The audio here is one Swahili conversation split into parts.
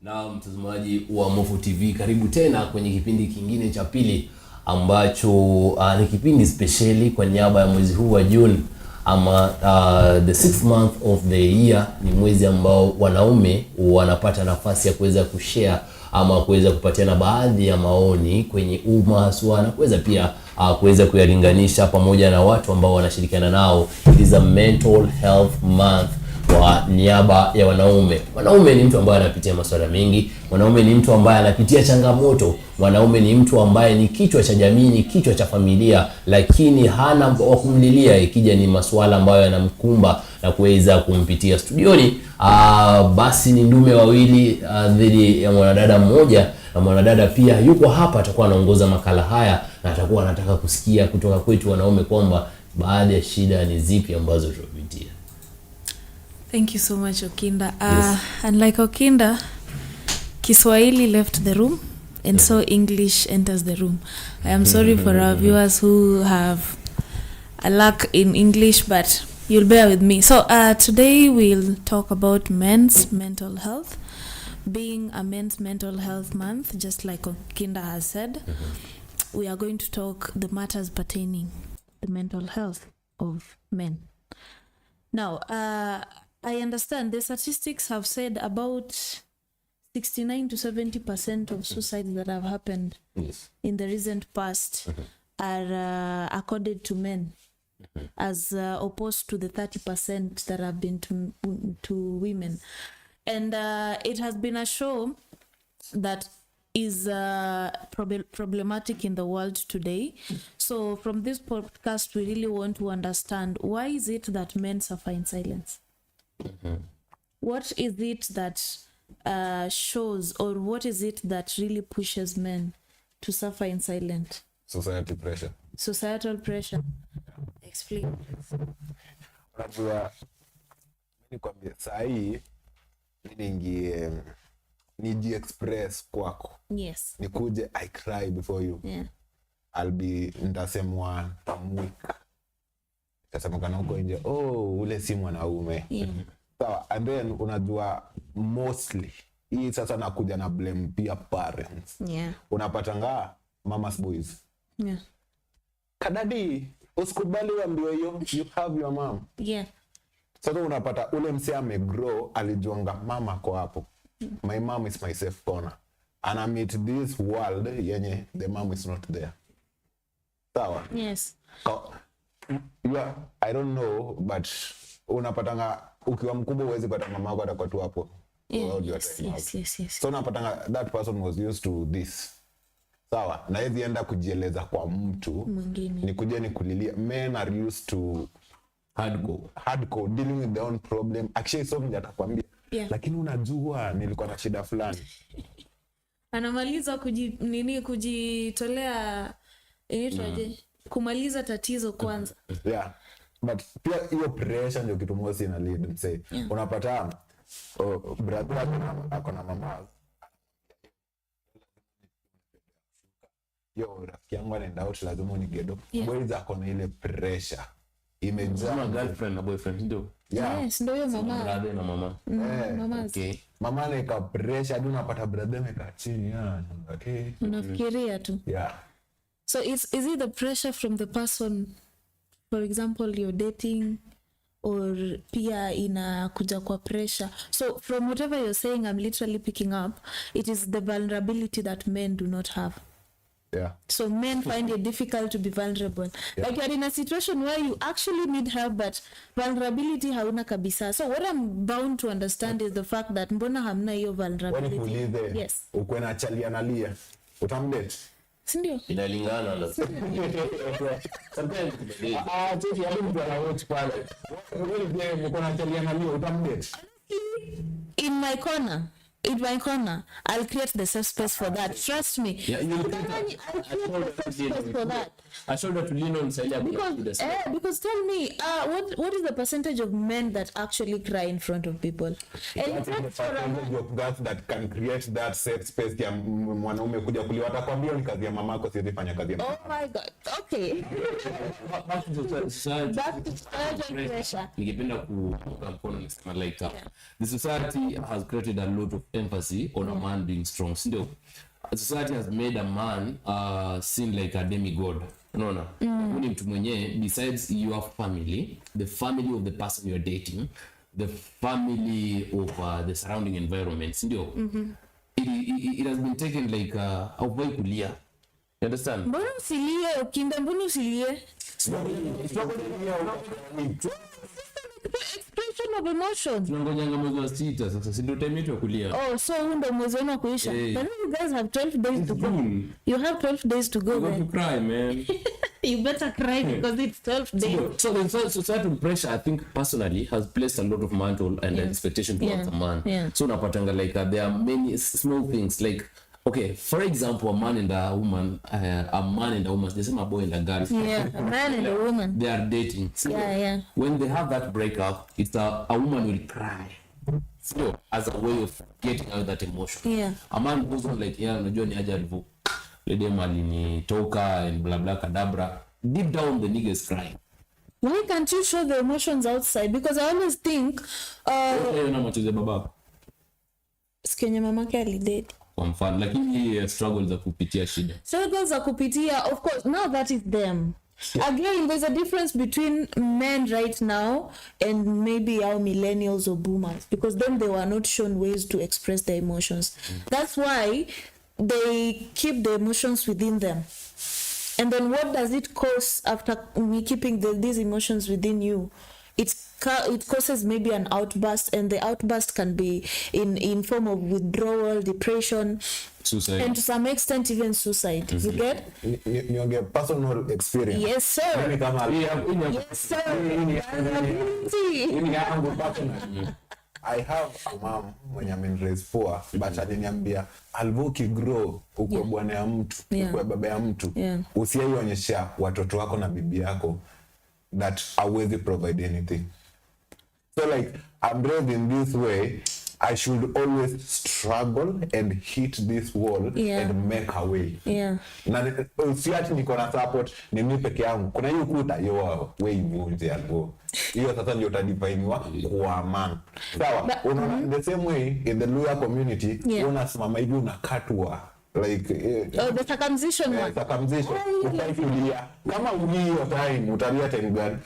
Na mtazamaji wa Mofu TV, karibu tena kwenye kipindi kingine cha pili ambacho ni kipindi speciali kwa niaba ya mwezi huu wa June ama the 6th month of the year. Ni mwezi ambao wanaume wanapata nafasi ya kuweza kushare ama kuweza kupatiana baadhi ya maoni kwenye umma haswa na kuweza pia kuweza kuyalinganisha pamoja na watu ambao wanashirikiana nao. It is a mental health month kwa niaba ya wanaume. Wanaume ni mtu ambaye anapitia masuala mengi. Wanaume ni mtu ambaye anapitia changamoto. Wanaume ni mtu ambaye ni kichwa cha jamii, ni kichwa cha familia, lakini hana wa kumlilia ikija ni masuala ambayo yanamkumba na kuweza kumpitia. Studioni basi ni ndume wawili dhidi ya mwanadada mmoja, na mwanadada pia yuko hapa, atakuwa anaongoza makala haya na atakuwa anataka kusikia kutoka kwetu wanaume kwamba baadhi ya shida ni zipi ambazo tunapitia. Thank you so much, Okinda. Yes. Unlike Okinda, Kiswahili left the room, and so English enters the room. I am sorry for our viewers who have a lack in English, but you'll bear with me. So today we'll talk about men's mental health. Being a men's mental health month, just like Okinda has said, we are going to talk the matters pertaining the mental health of men. Now, I understand the statistics have said about 69 to 70% of suicides that have happened in the recent past are accorded to men, as opposed to the 30% that have been to women. And it has been a show that is problematic in the world today. So from this podcast, we really want to understand, why is it that men suffer in silence? What is it that shows, or what is it that really pushes men to suffer in silence? Societal pressure. Societal pressure. Explain. Unajua nikwambia sahi ningi niji express kwako. Yes. Nikuje I cry before you. Yeah. I'll be ndasemwa week. Tasema kana uko nje, ule si mwanaume. Yeah. Sawa, and then unajua mostly hii sasa nakuja na blame pia parents. Yeah. Unapatanga mama's boys. Yeah. Kadadi usikubali uambiwe you have your mom. Yeah. Sasa unapata ule msee amegrow alijuanga mama kwa hapo. My mom is my safe corner. And I meet this world yenye the mom is not there. Sawa? Yes. I don't know, but unapatanga ukiwa mkubwa uwezi pata mama yako atakuwa tu hapo. Yes. So unapatanga that person was used to this. Sawa? Na hizi enda kujieleza kwa mtu mwingine. Nikuje nikulilia. Men are used to hardcore dealing with their own problem. Actually so mja atakwambia, lakini unajua nilikuwa na shida fulani. Anamaliza kujitolea kumaliza tatizo kwanza. Yeah. But pia hiyo pressure ndio kitu moja ina lead msee. Unapata brother ako na mama. Yo rafiki yangu anaenda out lazima unigedo. Boys ako na ile pressure. Imejaa girlfriend na boyfriend ndio. Yes, ndio hiyo mama. Brother na mama. Mama. Okay. Mama anaweka pressure hadi unapata brother amekaa chini okay. Unafikiria tu. Yeah. So is it the pressure from the person, for example you're dating, or pia inakuja kwa pressure? So from whatever you're saying, I'm literally picking up, it is the vulnerability that men do not have. Yeah. So men find it difficult to be vulnerable. Yeah. Like you're in a situation where you actually need help, but vulnerability hauna kabisa. So what I'm bound to understand is the fact that mbona hamna hiyo vulnerability. Wani yes. Ukwe na chali analia, utamdate? Sindio? Inalingana na sometimes cheki hapo mtu anawatch pale. Wewe pia uko na chali analia, utamdate? In my corner, I'll create the safe space for that. Trust me. Yeah, I'll create the safe space for that. I should have to lean on Celia because tell me, what is the percentage of men that actually cry in front of people? And the percentage of guys that can create that safe space ya mwanaume kuja kuliwa atakwambia ni kazi ya mamako, siwezi fanya kazi ya mama. Oh my god. Okay. Back to society pressure. Ningependa kuunga mkono nisema like the society has created a lot of emphasis on a man being strong. Still, society has made a man seem like a demigod. Unaona? Ni mtu mwenye, besides your family, the family of the person you are dating, the family of the surrounding environment, ndio. It has been taken like haufai kulia. You understand? Mbona usilie ukinda, mbona usilie? Expression of emotions. Tunangojanga mwezi wa 6 sasa, si ndio time yetu ya kulia. Oh, so ndio mwezi wenu kuisha. But you guys have 12 days to go. You have 12 days to go. You got to cry, man. You better cry because it's 12 days. So the societal pressure, I think personally, has placed a lot of mantle and expectation towards a man. So unapatanga like there are many small things like, okay, for example, a man and a woman, they say a boy and a girl. Yeah, a man and a woman. They are dating. So when they have that breakup, it's a woman will cry. So as a way of getting out that emotion. Yeah. A man goes on like, unajua ni aje alivo. Lede malini toka and blah blah kadabra. Deep down the nigga is crying. Why can't you show the emotions outside? Because I always think sikenye mamake alidate. Kwa mfano, lakini struggles za kupitia shida. Struggles za kupitia, of course, now that is them. Again, there's a difference between men right now and maybe our millennials or boomers, because then they were not shown ways to express their emotions. That's why they keep the emotions within them. And then what does it cause after me keeping these emotions within you? It causes maybe an outburst, and the outburst can be in form of withdrawal, depression, suicide, and to some extent even suicide. You get? You get personal experience. Yes, sir. Yes, sir. I have a mom mwenye amenitrace poa, but aliniambia alvoki grow ukwe bwana ya mtu, ukwe baba ya mtu, usiaionyesha watoto wako na bibi yako that hawezi provide anything. So like, I'm raised in this way, I should always struggle and hit this wall and make a way. Na usiati niko na support ni mimi peke yangu. Kuna hiyo kuta yo way mmoja hapo. Hiyo sasa ndio utadefiniwa kwa man. Sawa, unaona the same way in the Luya community, unasimama hivi unakatwa like the circumcision one. Circumcision. Utaifulia. Kama hiyo time utalia time gani?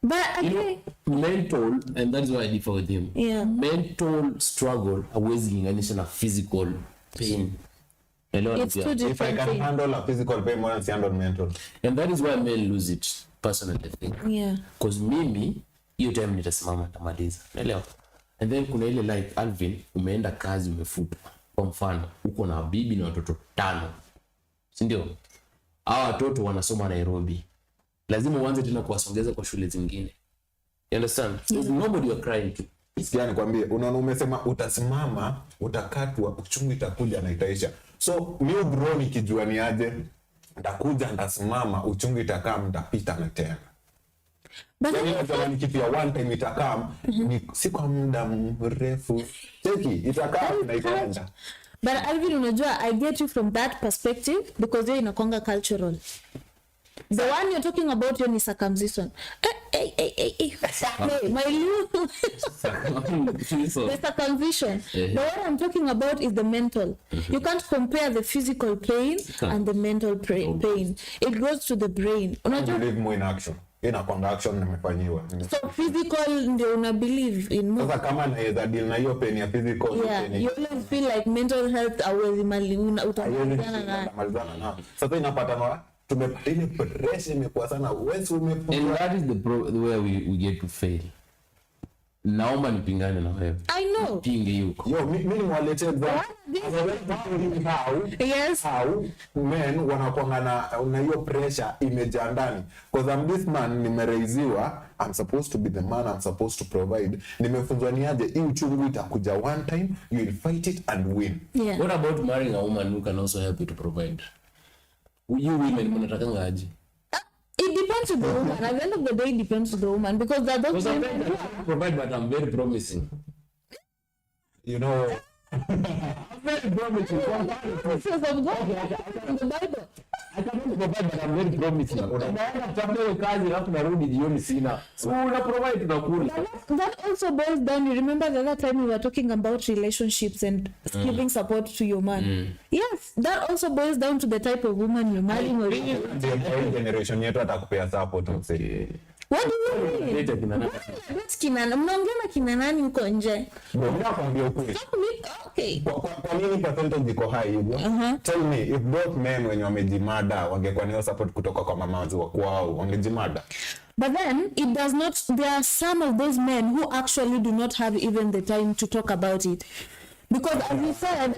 But again, mental, and that is why I differ with him. Mental struggle hawezi linganisha na physical pain. It's two different if I can things. handle a physical pain more than handle mental. And that is why men lose it, personally, I think. Because mimi, hiyo time nitasimama nitamaliza. Unaelewa? And then kuna ile like Alvin, umeenda kazi umefutwa. Kwa mfano, uko na bibi na watoto 5. Si ndio? Hao watoto wanasoma Nairobi. Lazima uanze tena kuwasongeza kwa shule zingine. You understand? There's nobody you're crying to. Sikia nikwambie, unaona umesema utasimama, utakatwa, uchungu itakuja na itaisha. So, new grow nikijua ni aje, nitakuja, nitasimama, uchungu itakaa, mtapita na tena. Yani najua nikipi ya one time itakaa, si kwa muda mrefu. Cheki, itakaa na itaenda. But Alvin, unajua, I get you from that perspective because you're inakonga cultural. The one you're talking about your circumcision. Hey, my little the circumcision. The one I'm talking about is the mental. You can't compare the physical pain and the mental pain. It goes to the brain. I believe more in action. Inakwanga action nimefanyiwa. So physical ndio una believe in more. Sasa kama naweza deal na hiyo pain ya physical, you always feel like mental health hauwezi utamalizana na. Sasa inapata tumepata ile pressure imekuwa sana, wewe umefunga. And that is the way we get to fail. Naomba nipingane na wewe. I know. Pinge yuko. Yo, mimi nimewaletea how men wanakuanga na hiyo pressure imejaa ndani. Because I'm this man, nimereiziwa, I'm supposed to be the man, I'm supposed to provide. Nimefunzwa ni aje, hii uchungu itakuja one time, you will fight it and win. What about marrying a woman who can also help you to provide? You women mnatakanga aje? It depends on the woman. At the end of the day, it depends on the woman because that doesn't provide, but I'm very promising. You know, I'm very promising. Promises of God in the Bible. I cannot provide, but I'm very promising. Unaenda kutafuta hiyo kazi alafu narudi jioni sina. So una provide tunakula. That also boils down. You remember the other time we were talking about relationships and giving support to your man. Yes, that also boils down to the type of woman you're marrying. Or generation yetu atakupea support msee. What do you mean? Mnaongea na kina nani huko nje? Nakwambia ukweli. Okay. Kwa nini percentage iko high hivyo? Tell me, if both men wenye wamejimada wangekuwa na support kutoka kwa mama wa kwao, wangejimada. But then it does not, there are some of those men who actually do not have even the time to talk about it. Because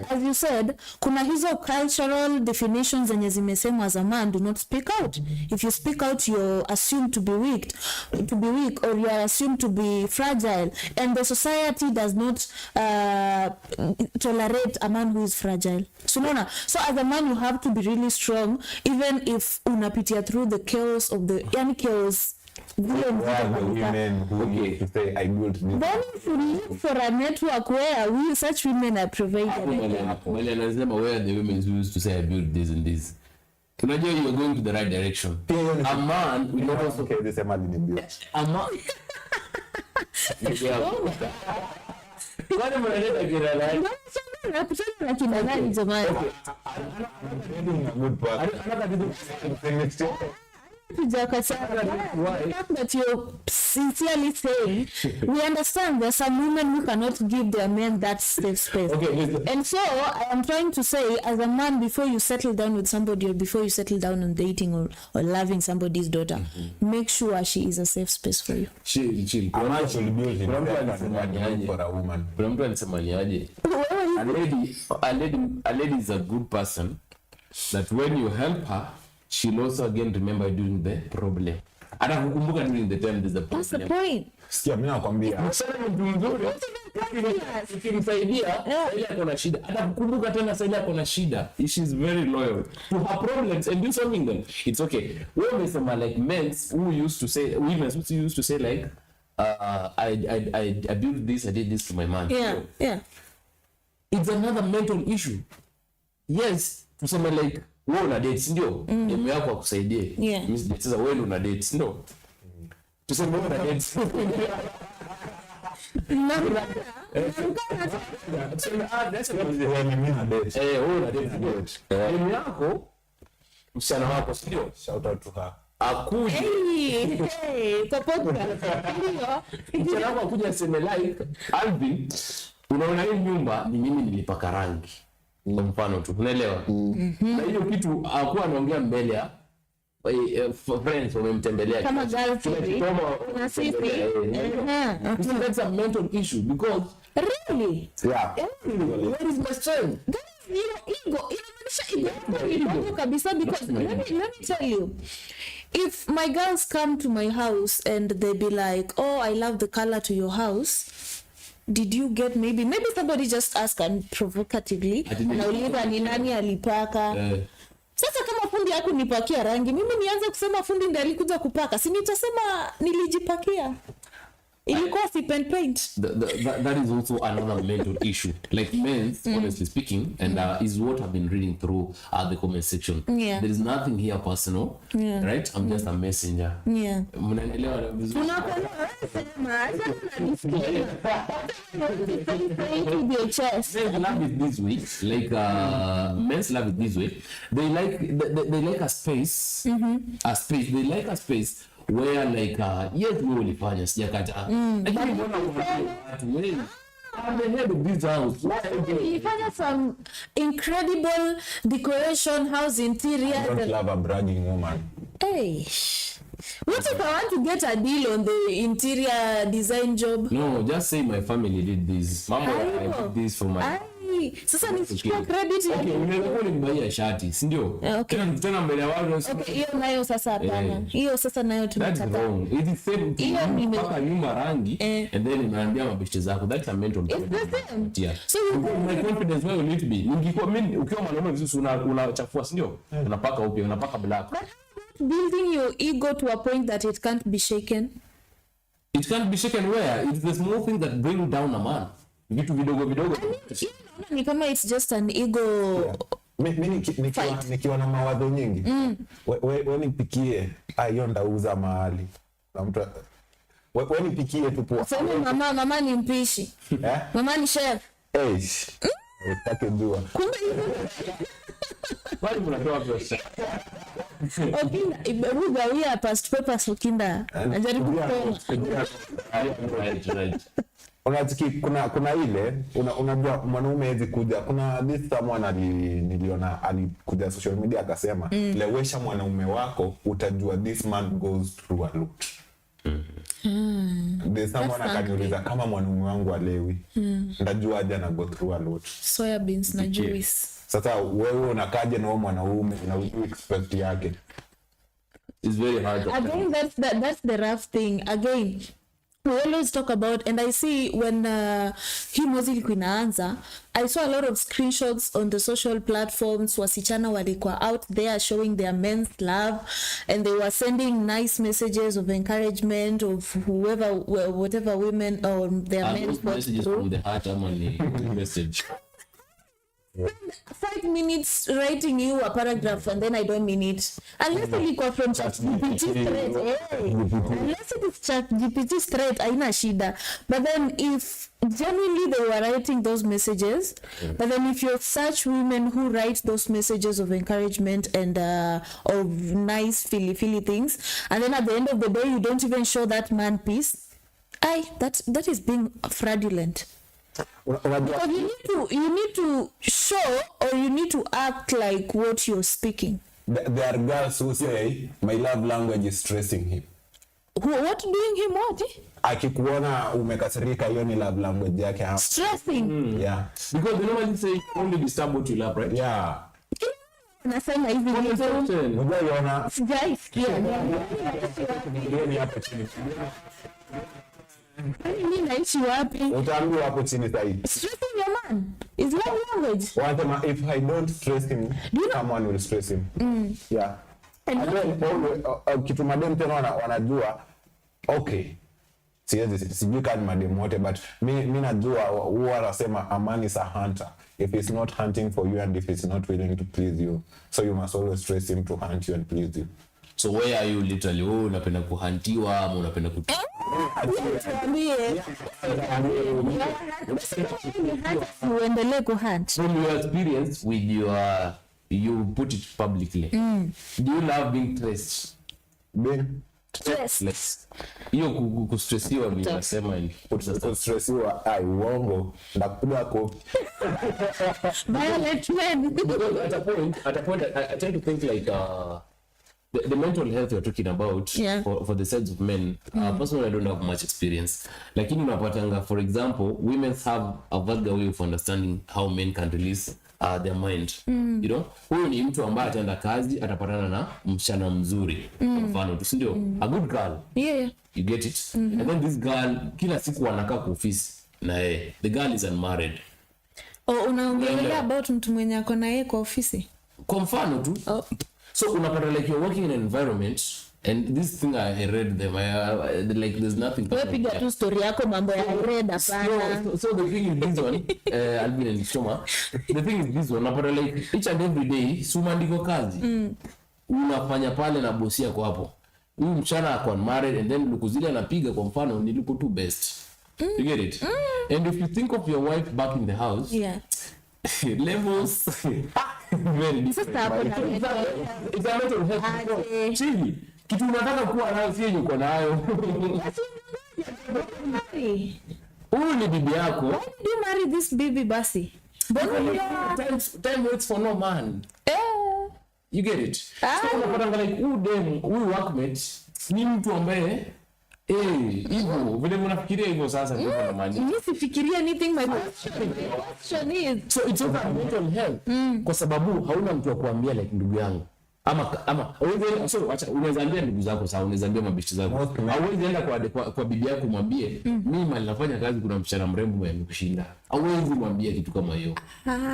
as you said, kuna hizo cultural definitions zenye zimesemwa as a man, do not speak out. If you speak out, you're assumed to be weak, or you are assumed to be fragile, and the society does not tolerate a man who is fragile. So as a man you have to be really strong, even if unapitia through the chaos of the chaos. Women who say I built this. Then if you look for a network where such women are provided. Well, anasema where the women who used to say I built this and this. Unajua you are going to the right direction. A man will not also okay this man in build. A man. Wale mwanaleta kila nani? Na kina nani jamani? That you're sincerely saying, we understand there are some women who cannot give their men that safe space. And so I am trying to say, as a man, before you settle down with somebody or before you settle down on dating or loving somebody's daughter, make sure she is a safe space for you. Chill. A man should build himself for a woman. Kuna mtu a lady is a good person that when you help her, she'll also again remember during the problem. Atakukumbuka during the time there's a problem. That's the point. Sikia mimi nakwambia. Sana mtu mzuri. Ukimsaidia, ile akona shida. Atakukumbuka tena sasa ile akona shida. She's very loyal to her problems and do something then. It's okay. When some like men who used to say, women who used to say like I built this, I did this to my man. Yeah. It's another mental issue. Yes, tuseme like wewe una date ndio? Demu yako akusaidie. Mimi sasa wewe una date ndio? Tuseme wewe una date. Wewe una date. Demu yako msichana wako ndio? Shout out to her. Akuje. Msichana wako akuje aseme like Alvin, unaona hii nyumba ni mimi nilipaka rangi. Kwa mfano tu unaelewa na hiyo kitu hakuwa anaongea mbele ya friends wamemtembelea kama girlfriend na sisi that's a mental issue because really where is my strength ego kabisa because let me tell you, if my girls come to my house and they be like, oh, I love the color to your house, did you get maybe somebody just ask and provocatively nauliza ni nani alipaka sasa kama fundi yako nipakia rangi mimi nianze kusema fundi ndiye alikuja kupaka si nitasema nilijipakia ilikuwa sip and paint. That is also another mental issue like men honestly speaking and is what I've been reading through the comment section. There is nothing here personal, right? I'm just a messenger. Mnaelewa vizuri. Love it this way, like men's love it this way. They like a space, they like a space where like yes wewe ulifanya sijakataa lakini mbona watu wewe I'm the head of this house. You find some incredible decoration, house interior. I don't love a bragging woman. Hey, what if I want to get a deal on the interior design job? No, just say my family did this. Mama, I did this for my. Sasa nichukue credit ya. Okay, unaweza kunibaya shati, si ndio? Tena mbele ya watu. Okay, hiyo nayo sasa hapana. Hiyo sasa nayo tumekata. That's wrong. It is same thing. Paka nyuma rangi and then unaambia mabeshte zako. That's a mental problem. It's the same. Yeah. So my confidence where you need to be. Ningikuwa mimi ukiwa mwanaume vizuri unachafua, si ndio? Unapaka upya, unapaka black. But building your ego to a point that it can't be shaken. It can't be shaken where? It's the small thing that bring down a man. Vitu vidogo. Ni kama it's just an ego Mimi nikiwa na mawazo nyingi. Wewe nipikie, hiyo ndauza mahali. Na mtu wewe nipikie tu poa. Sema mama ni mpishi. Mama ni chef. Utake jua. Kumbe Bali mnatoa pesa. Okinda ibegawia past papers Okinda. Anajaribu kusoma. Unatiki kuna ile unajua mwanaume hawezi kuja. Kuna this someone niliona alikuja social media akasema lewesha mwanaume wako utajua this man goes through a lot. There's someone akaniuliza kama mwanaume wangu alewi ndajua aje na go through a lot. Soya beans na juice. Sasa wewe unakaje na mwanaume na expect yake? It's very hard. Again, that's the rough thing. Again, we always talk about, and I see when hii mwezi ilikuwa inaanza, I saw a lot of screenshots on the social platforms. Wasichana walikuwa out there showing their men's love, and they were sending nice messages of encouragement of whatever women or their men messages from the heart. I'm on the message. 5 minutes writing you a paragraph and then I don't mean it. Unless ilikuwa from ChatGPT straight. Unless it is ChatGPT straight, haina shida. But then if genuinely they were writing those messages, but then if you're such women who write those messages of encouragement and of nice feely things, and then at the end of the day you don't even show that man peace, that is being fraudulent. Because you need to show or you need to act like what you're speaking. There are girls who say my love language is stressing him. What doing him what? Akikuona umekasirika hiyo ni love language yake hapo. Stressing. Yeah. Because they normally say only disturb what you love, right? Yeah. Nasema hivi unajua sijaisikia. Ni hapo chini. Mimi naishi wapi? Utaambiwa hapo chini sahihi. Stressing your man is love language. Wanasema if I don't stress him, someone will stress him. Yeah. And then kitu madem tena wanajua okay. Sijui kama madem wote but mimi najua huwa wanasema a man is a hunter. If he's not hunting for you and if he's not willing to please you, so you must always stress him to hunt you and please you. So where are you literally? Wewe unapenda kuhantiwa ama unapenda uendelee kuhunt? From your experience with you put it publicly. Do you love being stressed? Being stressed. Hiyo kustressiwa mimi nasema ni kustressiwa uongo ndakupiga ko. Violent men. At a point I tend to think like the mental health you're talking about for the sides of men. Personally, I don't have much experience. Lakini unapatanga, for example, women have a vulgar way of understanding how men can release their mind. You know, huyo ni mtu ambaye ataenda kazi atapatana na msichana mzuri. Kwa mfano tu, ndio a good girl. Yeah. You get it? And then this girl kila siku anakaa kwa ofisi na yeye. The girl is unmarried. Unaongelea about mtu mwenye ako na yeye kwa ofisi? Kwa mfano tu. So unapata like you're working in an environment and this thing I read them like there's nothing. Wewe piga tu story yako mambo ya read hapana. So the thing is this one Alvin and Shoma, the thing is this one unapata like each and every day sumandiko kazi. Unafanya pale na bosi yako hapo. Huyu mchana ako married and then luku zile anapiga kwa mfano ni luku tu best. You get it? And if you think of your wife back in the house, levels very different. It's a lot of help. Chini kitu unataka kuwa nayo sio yuko nayo. Huyu ni bibi yako. Why did you marry this baby basi? Time waits for no man. You get it? So unapata like huyu workmate ni mtu ambaye hivyo vile mnafikiria hivyo sasa ndio kwa maana. Mimi sifikiria anything my question is. So it's about mental health. Kwa sababu hauna mtu wa kuambia like ndugu yangu. Ama unaweza ambia ndugu zako sawa, unaweza ambia mabishi zako. Hauwezi enda kwa bibi yako mwambie mimi mali nafanya kazi kuna msichana mrembo mwenye kushinda. Hauwezi mwambie kitu kama hiyo.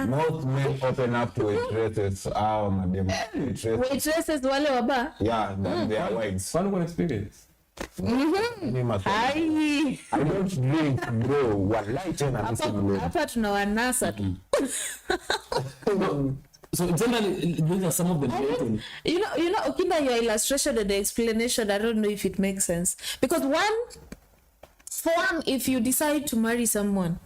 Most men open up to waitresses madem. Waitresses wale waba? Yeah, they are wives. Fun experience. I don't drink bro. Wallahi tena hapa tunawanasa tu. So generally, those are some of the related. You know, Okinda, your illustration and the explanation, I don't know if it makes sense. Because for one, if you decide to marry someone,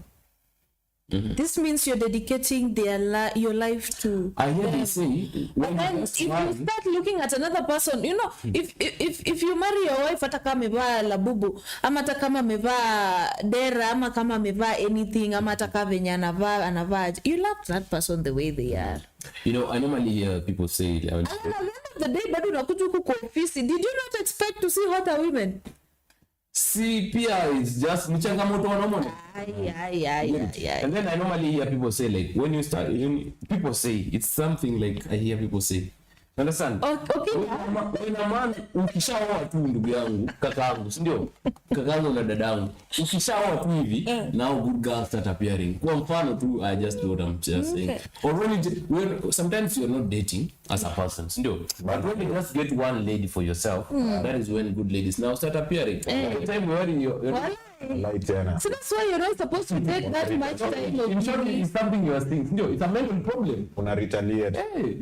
this means you're dedicating your life to I hear them. they say when And then if you start looking at another person, you know, if you marry your wife hata kama amevaa labubu ama hata kama amevaa dera ama kama amevaa anything ama hata kama venye anavaa, you love that person the way they are. You know, I normally hear people say it. And at the end of the day, bado unakuja huku kwa ofisi, did you not expect to see hotter women? See, Pia is just ni changamoto wanaume. And then I normally hear people say like when you start, people say it's something like I hear people say. Understand? Okay. When a man ukishaoa tu ndugu yangu, kakaangu, si ndio? Kakaangu na dadangu. Ukishaoa tu hivi, now good girls start appearing. Kwa mfano tu, I just know what I'm just saying. Or when sometimes you're not dating as a person, si ndio? But when you just get one lady for yourself, that is when good ladies now start appearing. By the time you're in your Light tena. So that's why you're not supposed to take that much time. in short, it's something you are saying, si ndio? It's a mental problem. Una retaliate. Hey.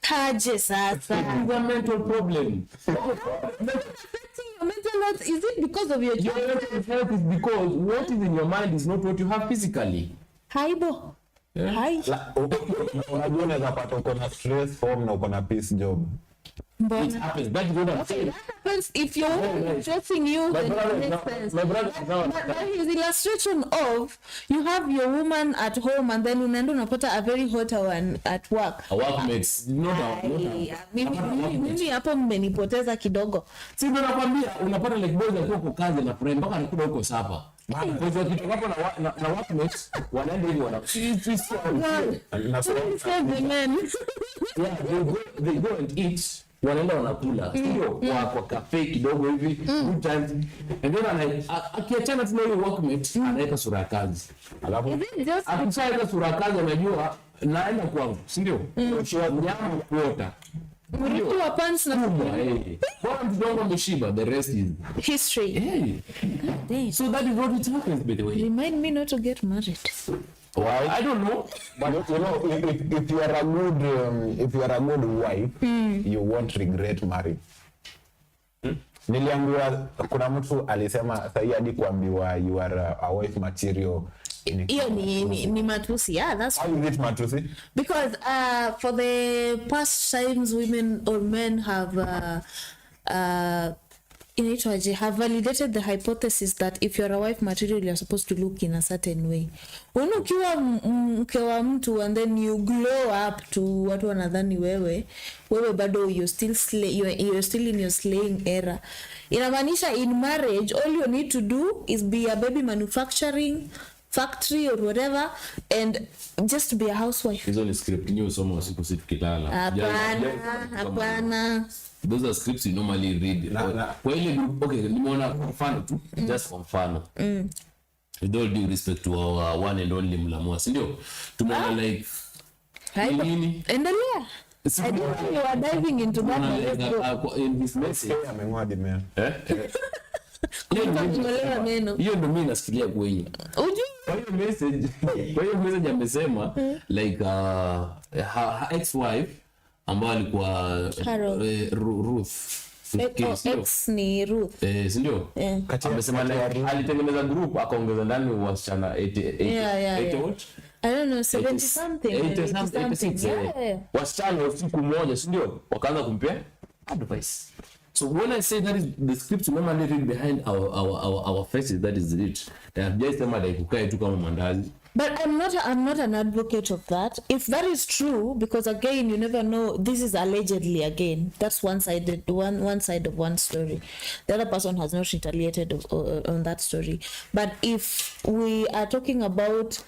Kaje sasa. It's a mental problem. Affecting your mental health, is it because of your Your mental health is because what is in your mind is not what you have physically. Haibo. Yeah. Hai. Unajua unaweza pata uko na stress form na uko na peace job. It happens. That's what I'm saying. That happens if you're stressing you, then it makes sense. My brother now. But his illustration of you have your woman at home and then unaenda unapata a very hot one at work. A workmates. Mimi hapo mmenipoteza kidogo. Si ndio nakwambia unapata like boys akiwa kwa kazi na friend mpaka anakuja huko sapa. Kwa hivyo kitu hapo na workmates wanaenda hivi wana. Yeah, they go and eat. Wanaenda wanakula sio kwa cafe kidogo hivi good times and then akiachana tuna hiyo workmate anaweka sura ya kazi alafu akishaweka sura ya kazi anajua naenda kwangu si ndio nyama kuota Muritu wa pants na kwa mtongo ameshiba the rest is history. Hey. So that is what it happens by the way. Remind me not to get married. Why? I don't know. But you know, if you are a good wife, you won't regret marrying. Niliambiwa kuna mtu alisema sahi hadi kuambiwa you are a wife material. Hiyo ni matusi. Yeah, that's how is it matusi? Because for the past times women or men have have validated the hypothesis that if you're a wife material you're supposed to look in a certain way. Ukiwa mke wa mtu and then you glow up to watu wanadhani wewe bado you're still in your slaying era. Inamaanisha in marriage all you need to do is be a baby manufacturing factory or whatever and just be a housewife. Hizo ni script news somo siku tukilala. Hapana. Those are scripts you normally read. Kwa ile okay, nimeona kwa mfano tu, just for mfano. With all due respect to our one and only Mlamua, si ndio? Tumeona like nini? Endelea. I didn't know you were diving into that. In this message. Ameng'oa di meno. Hiyo ndio mimi nasikia kwenye. Kwa hiyo message amesema like her ex-wife ambao alikuwa Ruth. Ex ni Ruth. Si ndio? Amesema alitengeneza group akaongeza ndani wasichana 88 what? I don't know 70 something. 86. Wasichana siku moja si ndio? Wakaanza kumpea advice. So when I say that is the script normally read behind our faces, that is it. They have just said like ukae tu kama mandazi. But I'm not an advocate of that. If that is true, because again, you never know. This is allegedly again. That's one side of one story. The other person has not retaliated on that story. But if we are talking about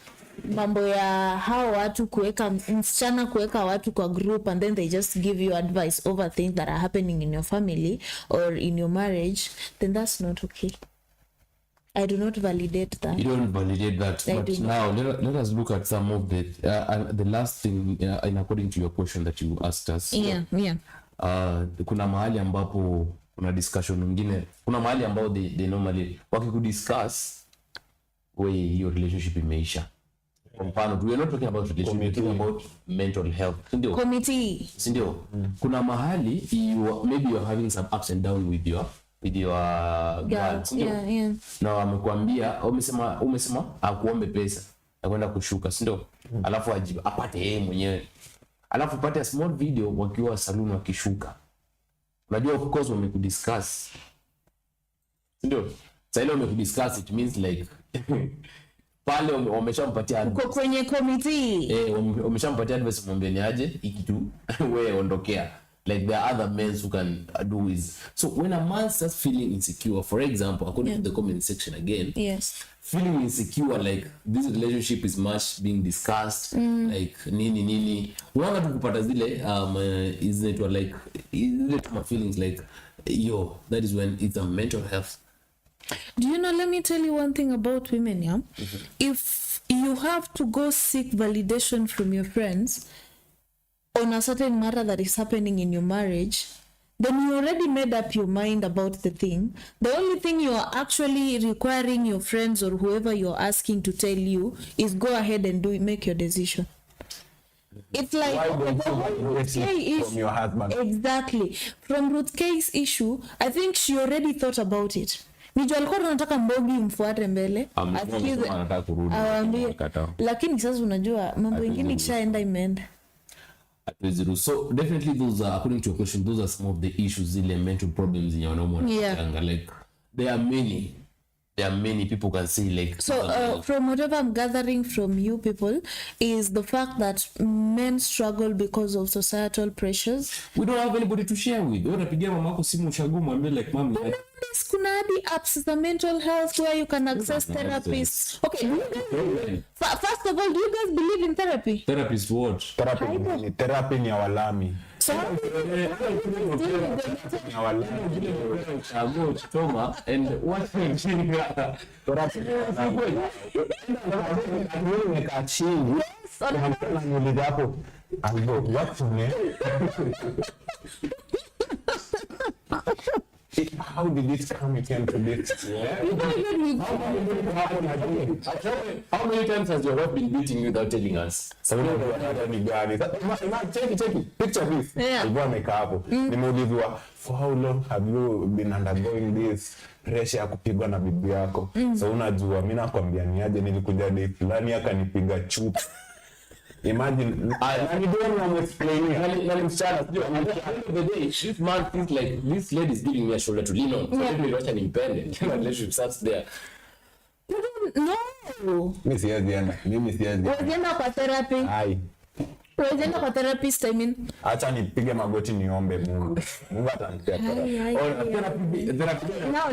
mambo ya hao watu kuweka msichana kuweka watu kwa group and then they just give you advice over things that are happening in your family or in your marriage, then that's not okay. I do not validate that. You don't validate that. But now let us look at some of the last thing in according to your question that you asked us. Yeah. Kuna mahali ambapo kuna discussion nyingine. Kuna mahali ambao they normally wakikudiscuss hiyo relationship imeisha. Kwa mfano, we are not talking about relationship, we are talking about mental health. Committee. Sindio? Kuna mahali maybe you are having some ups and down with your girl. Yeah. Na amekwambia umesema akuombe pesa ya kwenda kushuka, sindio? Alafu apate yeye mwenyewe. Alafu pate a small video wakiwa saluni wakishuka. Unajua of course wamekudiscuss. Sindio? Sasa ile wamekudiscuss, it means like pale wameshampatia uko kwenye committee. Wameshampatia advice, mwambie ni aje hiki tu wewe ondokea. Like there are other men who can do is. So when a man starts feeling insecure, for example, according to the comment section again, yes, feeling insecure, like this relationship is much being discussed, like nini unaanza tu kupata zile is it like my feelings like yo, that is when it's a mental health. Do you know, let me tell you one thing about women, yeah? If you have to go seek validation from your friends on a certain matter that is happening in your marriage, then you already made up your mind about the thing. The only thing you are actually requiring your friends or whoever you're asking to tell you is go ahead and make your decision. It's like from your husband. Exactly. From Ruth K's issue, I think she already thought about it. Nijua alikuwa tunataka Mbogi mfuate mbele asikize anataka kurudi, lakini sasa unajua mambo mengine ikishaenda imeenda. So definitely those are, according to your question, those are some of the issues, zile mental problems in your normal like there are many people can say like. So from whatever I'm gathering from you people is the fact that men struggle because of societal pressures. We don't have anybody to share with. Unapigia mama yako simu ushago mwambie like mama, kuna hadi apps za mental health where you can access therapists. Okay, first of all, do you guys believe in therapy? Therapist what? Therapy ni ya walami. So Toma and what how did it come again to this? How many times has your wife been beating you without telling us? Check it. Picture this. Alikuwa amekaa hapo. Nimeulizwa, for how long have you been undergoing this pressure ya kupigwa na bibi yako? So unajua mimi nakwambia ni aje, nilikuja day fulani akanipiga chupa. Imagine, I don't want to explain it. At the end of the day, this man feels like this lady is giving me a shoulder to lean on. So let me watch an independent. My relationship starts there. No. Mimi siwezi enda. Wewe kwa therapy. Wewe kwa therapist, I mean. Acha nipige magoti niombe Mungu. Mungu atanipea therapy. Now,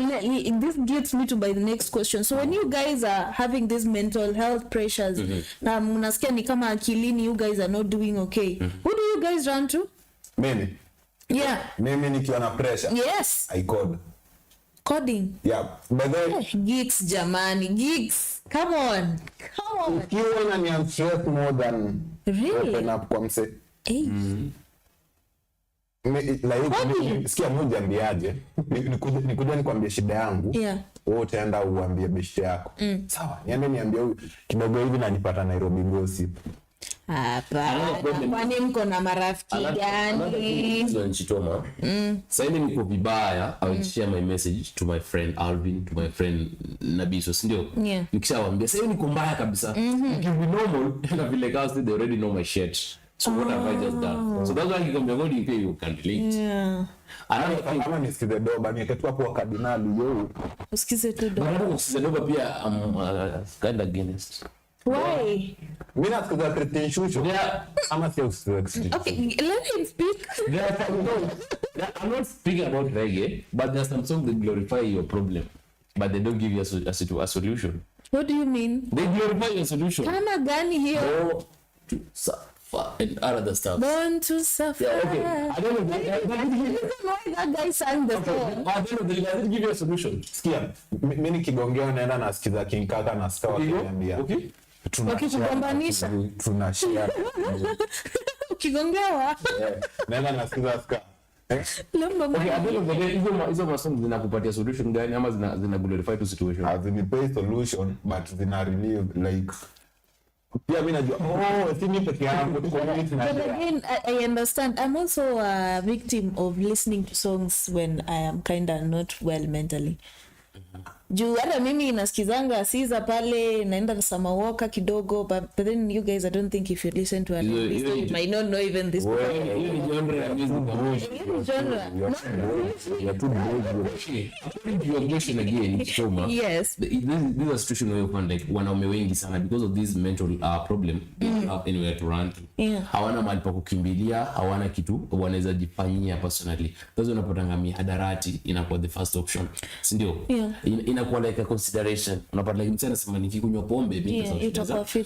this gets me to by the next question. So when you guys are having these mental health pressures, na mnasikia ni kama akilini you guys are not doing okay. Who do you guys run to? Mimi. Yeah. Mimi nikiwa na pressure. Yes. I code. Coding. Yeah. But then geeks jamani, geeks. Come on. Ukiwa ni I'm stressed more than really? Open up kwa mse. Hey. Like sikia moja ambiaje. Nikuja nikwambie shida yangu. Yeah. Wewe utaenda uambie bishi yako. Sawa. Niambie huyu kidogo hivi na nipata Nairobi gossip. Hapa. Kwani mko na marafiki gani? Nchitoma. Sasa hivi niko vibaya, I will share my message to my friend Alvin, to my friend Nabiso, ndio. Nikishawaambia sasa hivi niko mbaya kabisa. If you be normal, na vile guys they already know my shit. So what have I just done? So that's why you come you can relate. Yeah. Kama nisikize doba niketua kwa kardinali yo. Usikize tu doba. Bado usikize doba pia kind against. Why? Mimi nasikiza Christian Shusho. Yeah. Ama sio extreme. Okay, let him speak. I'm not speaking about reggae, but there's some songs that glorify your problem, but they don't give you a solution. What do you mean? They glorify your solution. Kama gani hiyo? Go to suffer and other stuff. Born to suffer. Yeah, okay. I don't know. That guy sang the song. I don't know. They didn't give you a solution. Sikia, mimi nikigongea naenda nasikiza King Kaka na Star wakiniambia. Okay. Wakikugombanisha. Tunashare. Ukigongewa. Naenda nasikiza Star. Okay, I don't know. Hizo masongs zinakupatia solution gani ama zina glorify to situation? As in pay solution, but zina relieve like Pia mimi najua si mimi peke yangu tuko mimi na. But again, I understand. I'm also a victim of listening to songs when I am kind of not well mentally. Juu hata mimi nasikizanga Siza pale naenda Summer Walker kidogo, but then you guys, I don't think if you listen to it you might not know even this genre ya music genre. You're too big. According to your question again, Choma. Yes. This is a situation where you find like wanaume wengi sana because of this mental problem, don't have anywhere to run to. Yeah. Hawana mahali pa kukimbilia, hawana kitu wanaweza jifanyia personally. Sasa unapotanga mihadarati inakuwa the first option, si ndio? Yeah. Inakuwa like a consideration. Unapata like msana sema nikikunywa pombe mimi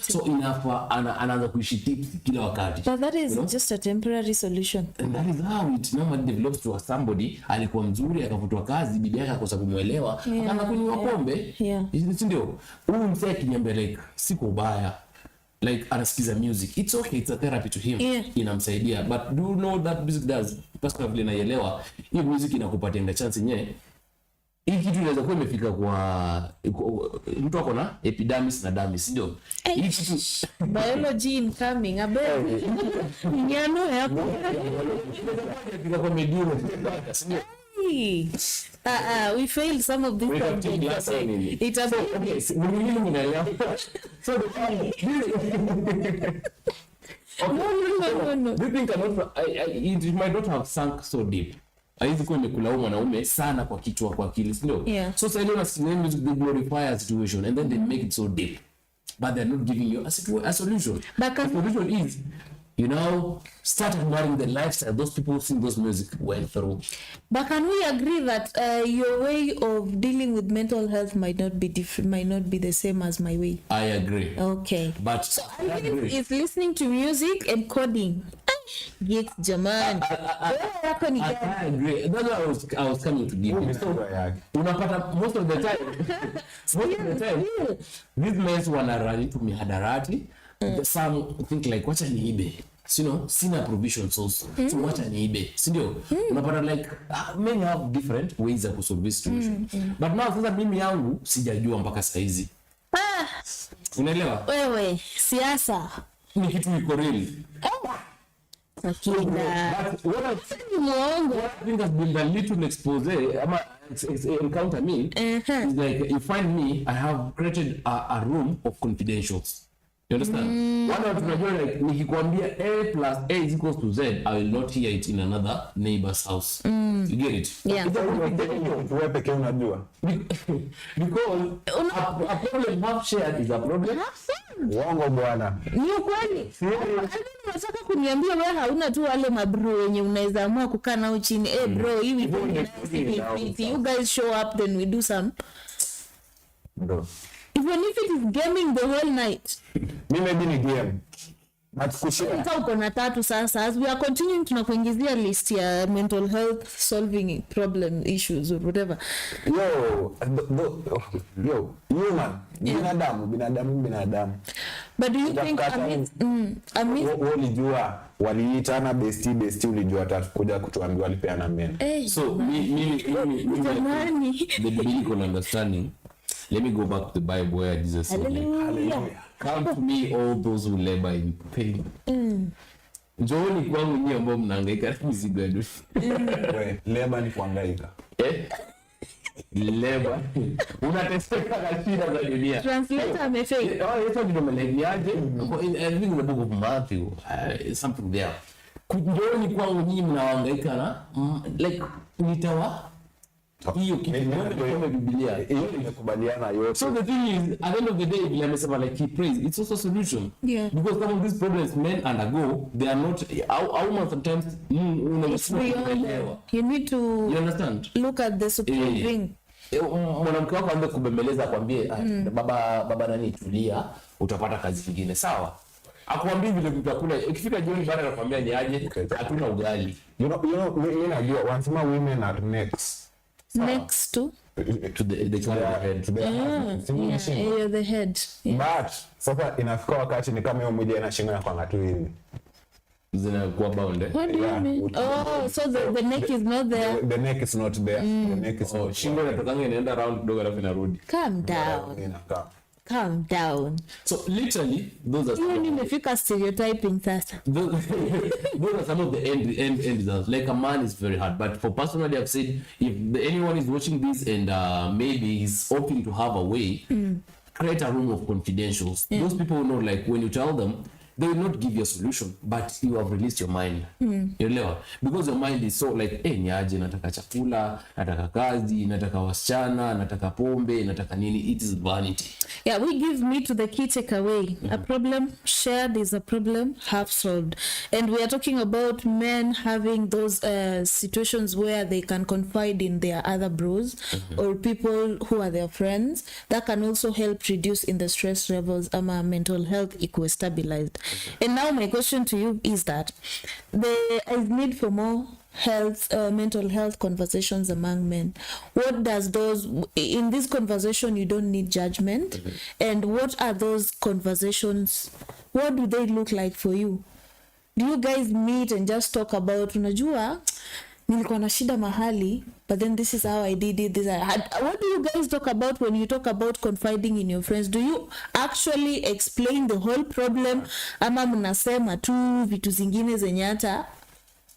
so inafa anaanza kuishi tips kila wakati. But that is just a temporary solution. And that is how it normally develops to somebody alikuwa mzuri akavutwa kazi bibi yake akosa kumuelewa akaanza kunywa pombe. Si ndio? Huyu msee akiniambia like siko baya, like anasikiza music, it's okay, it's a therapy to him. Inamsaidia, but do you know that music does personally naelewa hii music inakupatia chance yenyewe. Hii kitu inaweza kuwa imefika kwa mtu ako na epidermis na dermis, ndio hii kitu biology incoming abe nyano hapo inafika kwa medulla, ndio we failed some of these subjects. It a okay, mimi ninaelewa. So no. Do you think it might not have sunk so deep? Haizi kuwa imekula mwanaume sana kwa kichwa, kwa akili, ndio? So sasa ndio they glorify a situation and then they make it so deep, but they're not giving you a solution. The solution is, you know, start admiring the lifestyle those people who sing those music went through. But can we agree that your way of dealing with mental health might not be different, might not be the same as my way? I agree. Okay. But so I think it's listening to music and coding. Yes, Jaman. I agree. That's what I was coming to give you. So, unapata most of the time, these men wanna run into mihadarati. Some think like wacha niibe, you know, sina provision source, so wacha niibe, si ndio? Unapata like many have different ways of solve this situation. But now sasa mimi yangu sijajua mpaka saa hizi. Unaelewa? Wewe siasa ni kitu iko real. Akida. What I think has been the little expose ama encounter me is like you find me, I have created a room of confidentials. You understand? One of tunajua like nikikwambia A plus A is equals to Z, I will not hear it in another neighbor's house. You get it? Yeah. Wewe pekee unajua. Because a problem half shared is a problem. Uongo bwana. Ni ukweli. Unataka kuniambia wewe hauna tu wale mabro wenye unaweza amua kukaa nao chini. Bro, hivi you guys show up then we do some. Bro. Even if it is gaming the whole night. Mimi maybe ni game. Natukushia. Sasa uko na tatu sasa. As we are continuing tunakuingizia list ya mental health solving problem issues or whatever. Human. Binadamu. But do you think ulijua waliitana bestie ulijua atakuja kutuambia walipeana meno. So mimi the biblical understanding. Let me go back to the Bible where Jesus said, hallelujah. Come to me all those who labor in pain. Njooni kwangu nyinyi ambao mnahangaika na mizigo yenu. Labor ni kuhangaika. Labor. Unateseka na shida za dunia. Translator amefail. Yesu ndomeleviaje? I think in the book of Matthew, something there. Njooni kwangu nyinyi mnahangaika na like nitawa hiyo kitu kama Biblia hiyo inakubaliana yote. So the thing is, at the end of the day, vile amesema like he prays, it's also a solution. Because some of these problems men undergo, they are not how sometimes you need to understand, look at the supreme thing. Mwanamke wako anza kubembeleza akwambie baba nani tulia utapata kazi nyingine sawa. Akwambie vile utakula ikifika jioni baada ya kukwambia ni aje hatuna ugali. You know once more women are next to the head. But sasa inafika wakati ni kama hiyo moja inashinga na kwanga tu hivi zinakuwa bound. What do you mean? So the neck is not there. The neck is not there. The neck is not. Shingo inatokanga inaenda round kidogo alafu inarudi. Calm down. Calm down. So literally, those are You nimefika stereotyping sasa. those are some of the end results. Like a man is very hard, but for personally, I've said if anyone is watching this and maybe he's hoping to have a way, create a room of confidentials. Those people who know, like when you tell them, they will not give you a solution, but you have released your mind. Unaelewa? Because your mind is so like, niaje, nataka chakula, nataka kazi, nataka wasichana, nataka pombe, nataka nini. It is vanity. Yeah, we give me to the key takeaway. A problem shared is a problem half solved. And we are talking about men having those situations where they can confide in their other bros or people who are their friends. That can also help reduce in the stress levels and mental health equal stabilized. And now my question to you is that there is need for more mental health conversations among men. What does those, in this conversation you don't need judgment, and what are those conversations, what do they look like for you? Do you guys meet and just talk about, unajua nilikuwa na shida mahali, but then this is how I did it, what do you guys talk about when you talk about confiding in your friends? Do you actually explain the whole problem, ama mnasema tu vitu zingine zenye hata?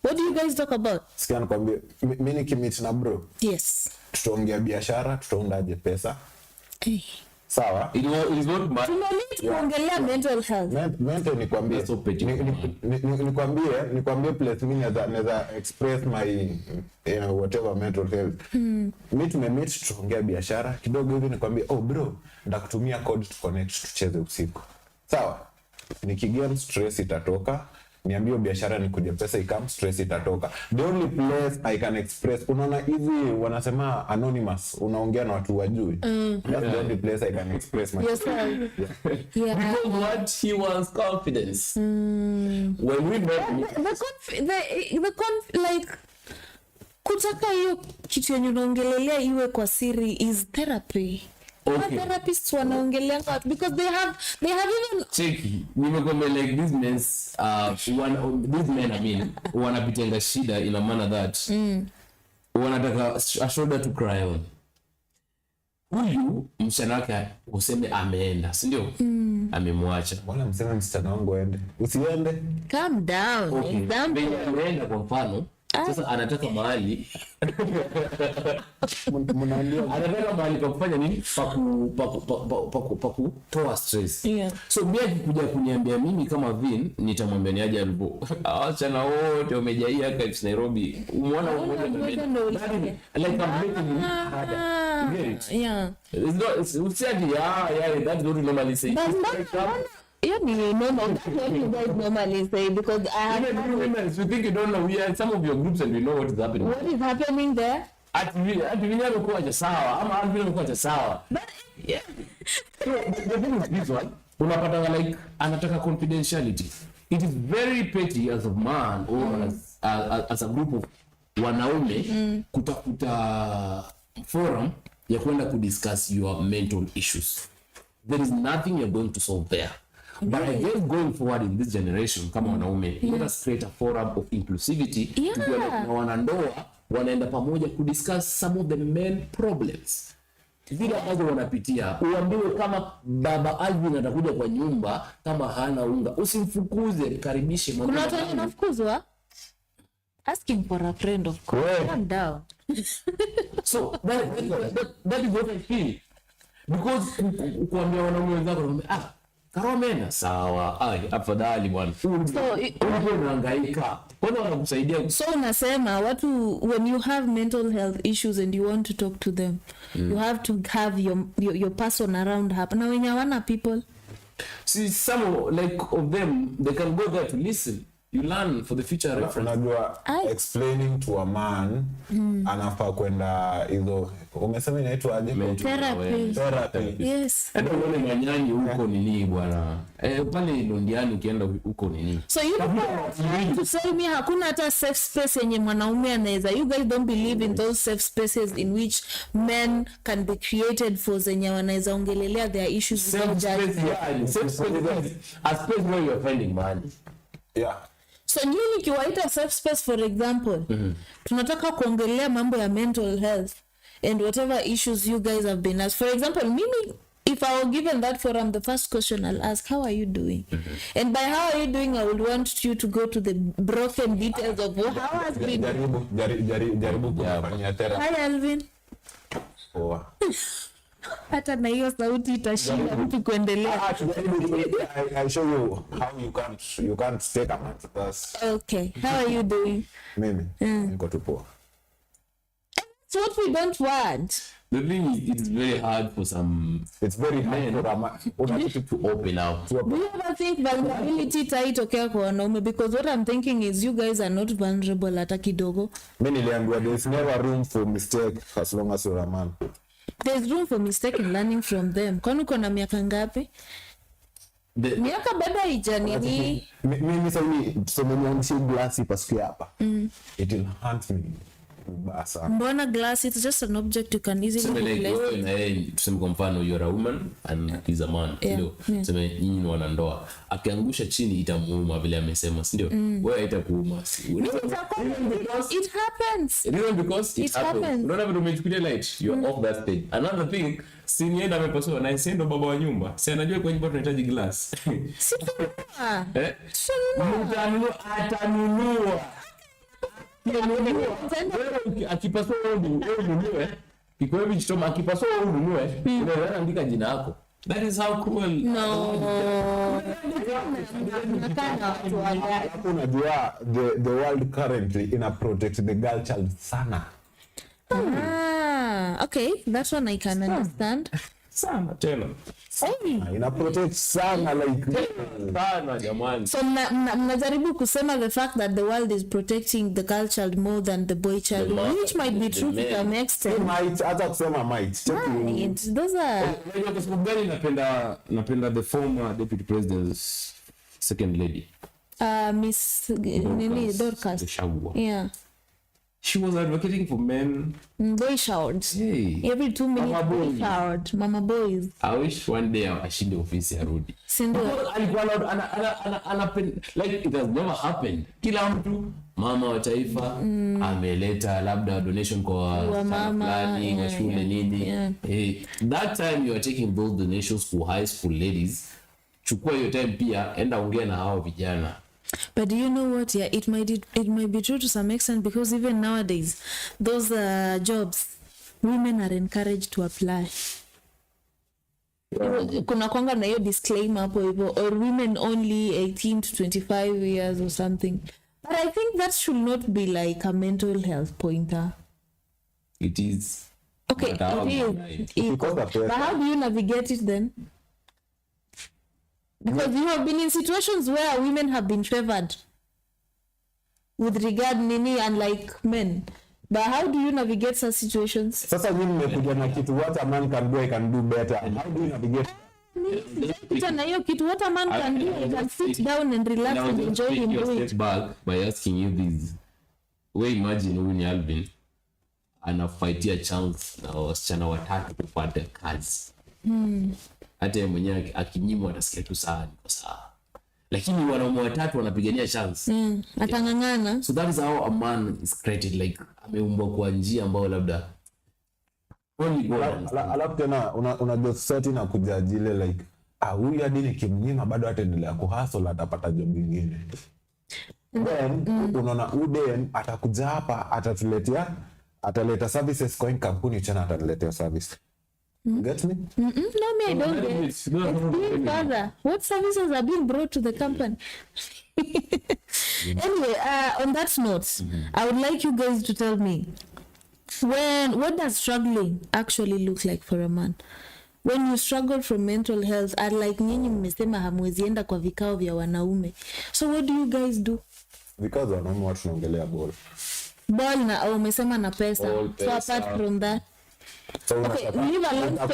What do you guys talk about? Sikia nikwambie, mimi nikimit na bro. Yes. Tutaongea biashara, tutaundaje pesa. Sawa? It is not bad. Tunaongelea mental health. Mental nikwambie. Nikwambie place mimi naweza express my whatever mental health. Mimi tumemit tutaongea biashara kidogo hivi nikwambie, bro, ndakutumia code to connect tucheze usiku. Sawa? Nikigame stress itatoka. Niambie biashara nikuje pesa ikam, stress itatoka. The only place I can express, unaona hizi wanasema anonymous, unaongea na watu wajui. That's the only place I can express myself. Because what he wants confidence. When we met like kutaka hiyo kitu yenye unaongelelea iwe kwa siri is therapy. Okay. Therapists wanaongelea because they have even checky. Nimekwambia like these men I mean wanapitenga shida in a manner that wanataka a shoulder to cry on. Huyu msichana wake useme ameenda, si ndio? Amemwacha. Wala mseme msichana wangu aende. Usiende. Calm down. Okay. Example. Ameenda kwa mfano. Sasa anataka mahali anataka mahali pa kufanya nini? Pa kutoa stress. So bila kuja kuniambia mimi kama Vin, nitamwambia niaje alipo. Achana wote wamejaia Caves Nairobi. Umeona mmoja like I'm making it harder. Yeah. It's not, it's that's what we normally say. You guys normally say because I have you think you don't know, we are some of your groups and we know what is happening. What is happening there? At vile amekuwa sawa ama vile amekuwa sawa. But yeah. So the thing is this one, unapata like anataka confidentiality. It is very petty as a man or as a group of wanaume kutafuta forum ya kwenda kudiscuss your mental issues. There is nothing you're going to solve there. But I guess going forward in this generation, kama wanaume, let us create a forum of inclusivity. Na wanandoa wanaenda pamoja kudiscuss some of the main problems. Zile ambazo wanapitia. Uambiwe kama baba Alvin atakuja kwa nyumba kama hana unga, usimfukuze, karibishe mwana. Kuna watu wanafukuzwa? Asking for a friend of course. Calm down. So that is what I feel. Because kuambia wanaume wenzako Karomena sawa, afadhali bwana. So unahangaika. Kwani wanakusaidia? So unasema watu when you have mental health issues and you want to talk to them, you have to have your person around happen. Na wenye wana people. See some of them they can go there to listen. You learn for the future reference. Unajua explaining to a man anafaa kwenda hizo umesema inaitwa aje? Therapy. Yes. Ndio wale manyanyi huko nini bwana. Pale Londiani ukienda huko nini. So you don't to say me hakuna hata safe space yenye mwanaume anaweza. You guys don't believe in those safe spaces in which men can be created for zenye wanaweza ongelelea their issues without judgment. Safe space a space where you are finding money. Yeah. So nyinyi kiwaita safe space for example, tunataka kuongelea mambo ya mental health and whatever issues you guys have been as. For example, mimi if I were given that forum, the first question I'll ask, how are you doing? And by how are you doing, I would want you to go to the broken details of how has been. Jaribu kufanya therapy. Hi Alvin. Poa. Hata na hiyo sauti itashinda mtu kuendelea. I show you how you can't take a man's verse. Okay, how are you doing? Mimi niko tu poa. It's what we don't want. The thing is, it's very hard for some. It's very hard for a man to open up. Do you ever think vulnerability itaitokea kwa wanaume? Because what I'm thinking is you guys are not vulnerable hata kidogo. Mimi niliambiwa there's never room for mistake as long as you're a man. There's room for mistake in learning from them. Kwani uko na miaka ngapi? Miaka bado haijanini. Mimi sasa tuseme nionyeshe glasi pasukia hapa. It will haunt me. Basa. Mbona glass, it's just an object you can easily replace. Tuseme kwa mfano you're a woman and he's a man, ndio. Tuseme nyinyi ni wanandoa. Akiangusha chini itamuuma vile amesema, si ndio? Wewe haitakuuma. It happens. Even because it happens. Unaona vile umechukulia light, you're off that stage. Another thing, si nienda amepasua na isiendo baba wa nyumba. Si anajua kwa nyumba tunahitaji glass. Si tununua. Atanunua. Akipasua ununue. Iko hivi chitoma akipasua ununue. Unaweza andika jina lako. That is how cruel. No. Unajua the world currently ina protect the girl child sana. Okay, that one I can understand. Sana tena. Ina protect sana like sana jamani. So mnajaribu kusema the fact that the world is protecting the girl child more than the boy child, which might be true to some extent. Might hata kusema might. Those are kwa sababu gani napenda the former deputy president's second lady. Miss Nini Dorcas. Yeah. She was advocating for men. Boy showers. Hey. Every 2 minutes boy showered. Mama boys. I wish one day ashinde ofisi arudi. Sindio. Alikuwa like it has never happened. Kila mtu mama wa taifa ameleta labda donation kwa mama fulani kwa shule nini. Yeah. Hey, that time you are taking those donations for high school ladies. Chukua hiyo time pia enda ongea na hao vijana. But do you know what? Yeah, it might be true to some extent, because even nowadays, those jobs, women are encouraged to apply. Kuna kwanga na hiyo disclaimer hapo hivyo, or women only 18 to 25 years or something. But I think that should not be like a mental health pointer. It is. Okay, it is. But how do you navigate it then? Because you have been in situations where women have been favored with regard nini, unlike men. But how do you navigate such situations? Sasa nyinyi mmekuja na kitu what a man can do, I can do better. How do you navigate? Na hiyo kitu what a man can do, I can sit down and relax and enjoy him doing it. Back by asking you this. We imagine huyu ni Alvin anafightia chance na wasichana watatu kupata kazi. Hata yeye mwenyewe akinyimwa atasikia tu sawa niko sawa. Lakini wanaume watatu wanapigania chance. Atangangana. So that is how a man is created, like ameumbwa kwa njia ambayo labda only God. Alafu tena unajua society na kujajile like huyu hadi nikimnyima bado ataendelea kuhustle atapata job nyingine. Then unaona Uden atakuja hapa ataleta services kwa kampuni tena ataletea service. Get me? No, me, I don't get it. Explain further. What services are being brought to the company? Anyway, on that note, I would like you guys to tell me, what does struggling actually look like for a man? When you struggle from mental health, like nyinyi mmesema hamwezi enda kwa vikao vya wanaume. So what do you guys do? Because wanaume watu tunaongelea ball na umesema na pesa. So apart from that, so okay, leave alone how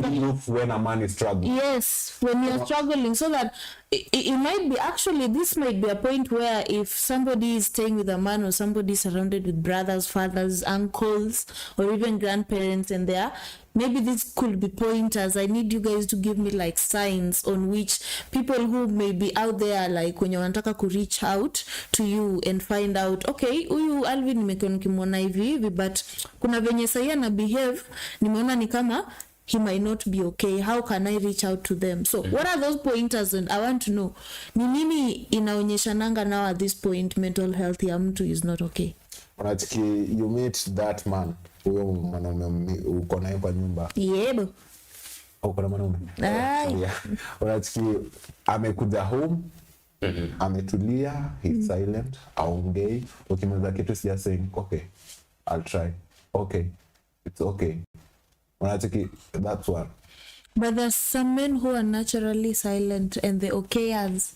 do you look when a man is struggling? Yes, when you're struggling, so that it might be, actually this might be a point where if somebody is staying with a man or somebody is surrounded with brothers, fathers, uncles, or even grandparents, and there, maybe this could be pointers. I need you guys to give me like signs on which people who may be out there, like when you wanataka ku reach out to you and find out, okay, huyu Alvin nimekuwa nikimwona hivi, but kuna venye sahi ana behave, nimeona ni kama he might not be okay. How can I reach out to them? So what are those pointers? And I want to know, ni nini inaonyeshananga now at this point mental health ya mtu is not okay? Unachiki you meet that man, huyo mwanaume uko naye kwa nyumba. Yebo. Uko na mwanaume? Yeah. Unachiki amekuja home, ametulia, he's silent, aongei, ukimwambia kitu si just saying okay, I'll try. Okay. It's okay. Unachiki that's one. But there's some men who are naturally silent and the okayers.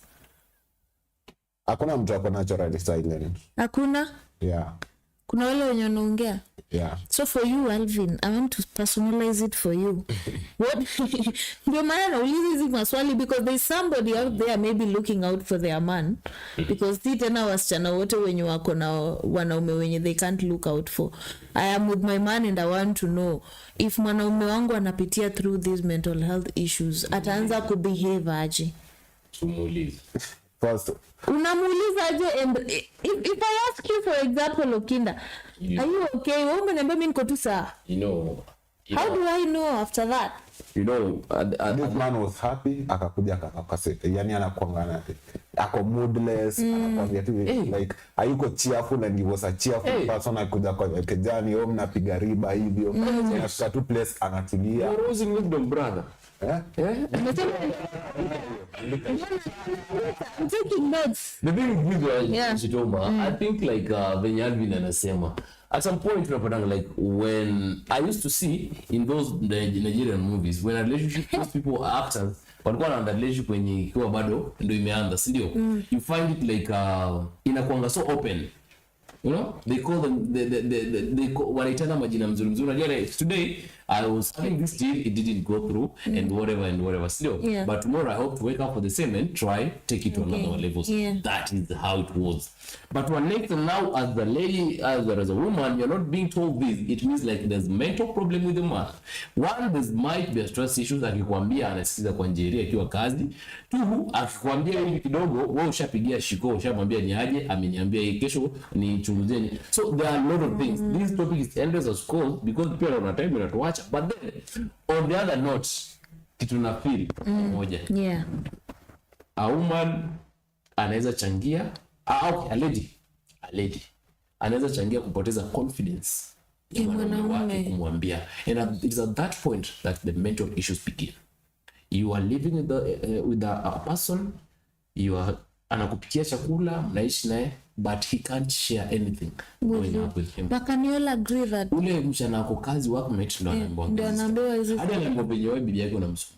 Hakuna mtu ako naturally silent. Hakuna? Yeah. Kuna wale wenye wanaongea? Yeah. So for you, Alvin, I want to personalize it for you. What? Ndio maana nauliza hizi maswali because there's somebody out there maybe looking out for their man, because si tena wasichana wote wenye wako na wanaume wenye they can't look out for. I am with my man and I want to know if mwanaume wangu anapitia through these mental health issues, ataanza kubehave aje? Tumuulize. First, Unamuuliza aje? And if I ask you for example, Okinda, are you okay? Wewe umeniambia mimi niko tu sawa. How do I know after that? This man was happy, akakuja akakaseka. Yani anakuangana ako moodless, anakuambia tu like hayuko cheerful, and he was a cheerful person. Akuja kwa kijani home na piga riba hivyo. Anafika tu place anatulia. You're losing wisdom, brother. I'm taking notes. The thing with Chitoma, I think like when Alvin anasema, at some point tunapatanga like when I used to see in those Nigerian movies when a relationship, those people actors walikuwa na relationship kwenye ikiwa bado ndio imeanza, si ndio? You find it like inakuanga so open. You know, they call them they wanaitana majina mzuri mzuri. Unajua today I was having this deal, it didn't go through and whatever still. Yeah. But tomorrow I hope to wake up for the same and try take it to another level. Yeah. That is how it was. But when Nathan now as the lady, as a woman, you're not being told this. It means like there's mental problem with the man. One, there might be a stress issues, akikwambia anasikiza kwa njeri akiwa kazi. Two, akikwambia hivi kidogo, wewe ushapigia shiko, ushamwambia ni aje, ameniambia hii kesho ni chunguzie. So there are a lot of things. This topic is endless of course because people on a time wanatuacha. But then on the other note, kitu na feel moja. Yeah. A woman anaweza changia okay, a lady anaweza changia kupoteza confidence ya mwanaume wake kumwambia, and it is at that point that the mental issues begin. You are living with a person, you are anakupikia chakula, mnaishi naye, but he can't share anything going up with him. But can you all agree that ule mchana wako kazi wako mate ndo anaambiwa hizo hadi anapopenye wewe bibi yake unamsumbua.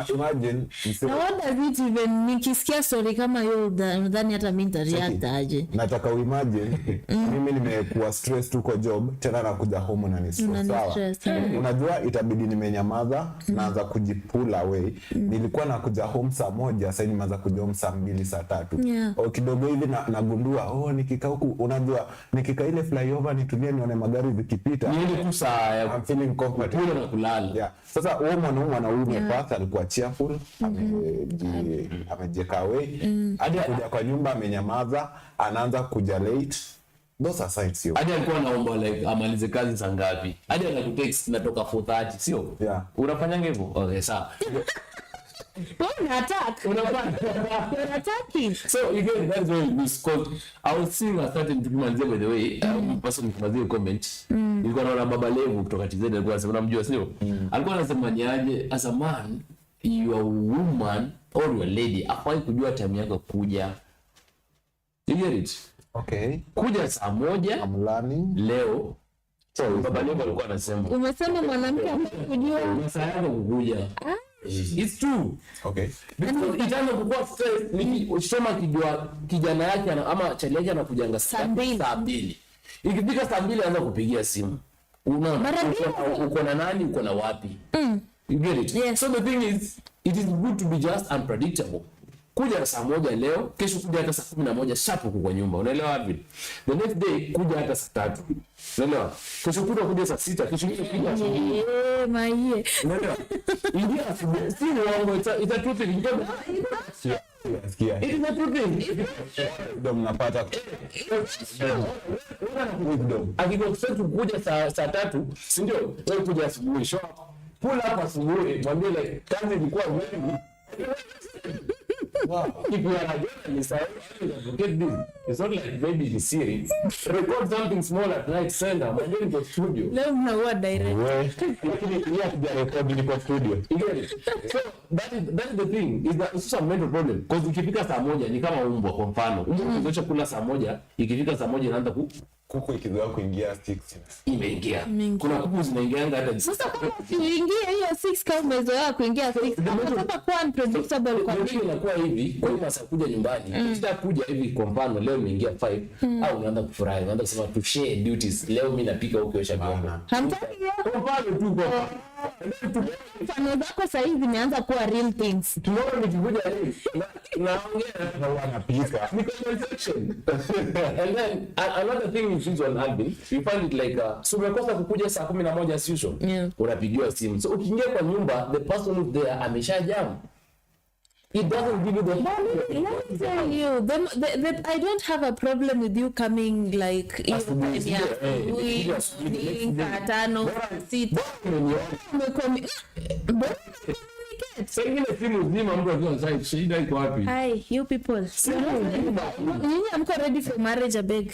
Imagine now what does it even nikisikia story kama hiyo nadhani hata mimi nitareact aje. Nataka uimagine mimi nimekuwa stress tu kwa job, tena nakuja home na ni stress. Sawa. Unajua itabidi nimenyamaza, naanza kujipull away. Nilikuwa nakuja home saa 1, sasa nimeanza kuja home saa 2 saa 3. Au kidogo hivi nagundua nikikaa huku, unajua nikikaa ile flyover nitulie nione magari zikipita. Ni ile tu saa I'm feeling comfortable na kulala. Yeah. Sasa huyo mwanaume pasa alikuwa cheerful, amejeka away. Hadi kuja kwa nyumba amenyamaza, anaanza kuja late. Those are signs sio. Hadi alikuwa anaomba like amalize kazi saa ngapi. Hadi anakutext natoka 4:30 sio? Yeah. Unafanyanga hivyo? Okay, sawa. So again, that's why it's called. I was seeing a certain people by the way, person mfadhili comment. Nilikuwa naona Baba Levo kutoka TZ alikuwa anasema unamjua sio? Alikuwa anasema ni aje as a man, you are a woman or you are a lady, afai kujua time yako kuja. You get it? Okay. Kuja saa 1 I'm learning. leo. So Baba Levo alikuwa anasema. Umesema mwanamke kujua saa yako kukuja. It's true. Okay. Because itaanza kukua stress nikisoma kijana yake ama chali yake anakujanga saa 2. Ikifika saa 2 anaanza kupigia simu. Uko na nani, uko na wapi? You get it? Yes. So the thing is, it is good to be just unpredictable. Kuja saa 1 leo, kesho kuja hata saa 11 sharp kwa nyumba. Unaelewa wapi? The next day kuja hata saa 3. Unaelewa? Kesho kuja saa 6, kesho kuja asubuhi. Maie. Unaelewa? Ingia asubuhi. Si wangu ita truth in God. Sikia. It is a true thing. Ndio mnapata. Akikuwa kuja saa 3, si ndio? Wewe kuja asubuhi shop. pull up asubuhi, mwambie like kazi ilikuwa very wow. If you are a journalist, I advocate this. It's not like maybe the series. Record something small at night, send them, and then go studio. Leo mnaua direct. Lakini ya record ni kwa studio. You get it? So that is the thing. Is that it's a mental problem. Because ikifika saa moja ni kama umbwa kwa mfano. Umbwa ukizoesha kula saa moja, ikifika saa moja inaanza kuku ikizoea kuingia 6 imeingia. Kuna kuku zinaingianga hata sasa kama ukiingia hiyo 6 kama umezoea kuingia 6 kama kwa unpredictable kwa nini inakuwa hivi kwa hiyo sasa kuja nyumbani kuja hivi kwa mfano leo imeingia 5 au unaanza kufurahi unaanza kusema to share duties leo mimi napika huko osha vyombo hamtaki kwa mfano tu kwa mfano zako sasa hivi zimeanza kuwa real things tomorrow nikikuja hivi naongea na wanapika ni conversation and then another thing is on Alvin you find it like so umekosa kukuja saa 11 as usual unapigiwa simu so ukiingia kwa nyumba the person who's there ameshajam. It doesn't give you the let me tell you I don't have a problem with you coming like saa tano sita sengine simu zima mtu akiwa side shida iko wapi? Hi you people nyinyi amko ready for marriage abeg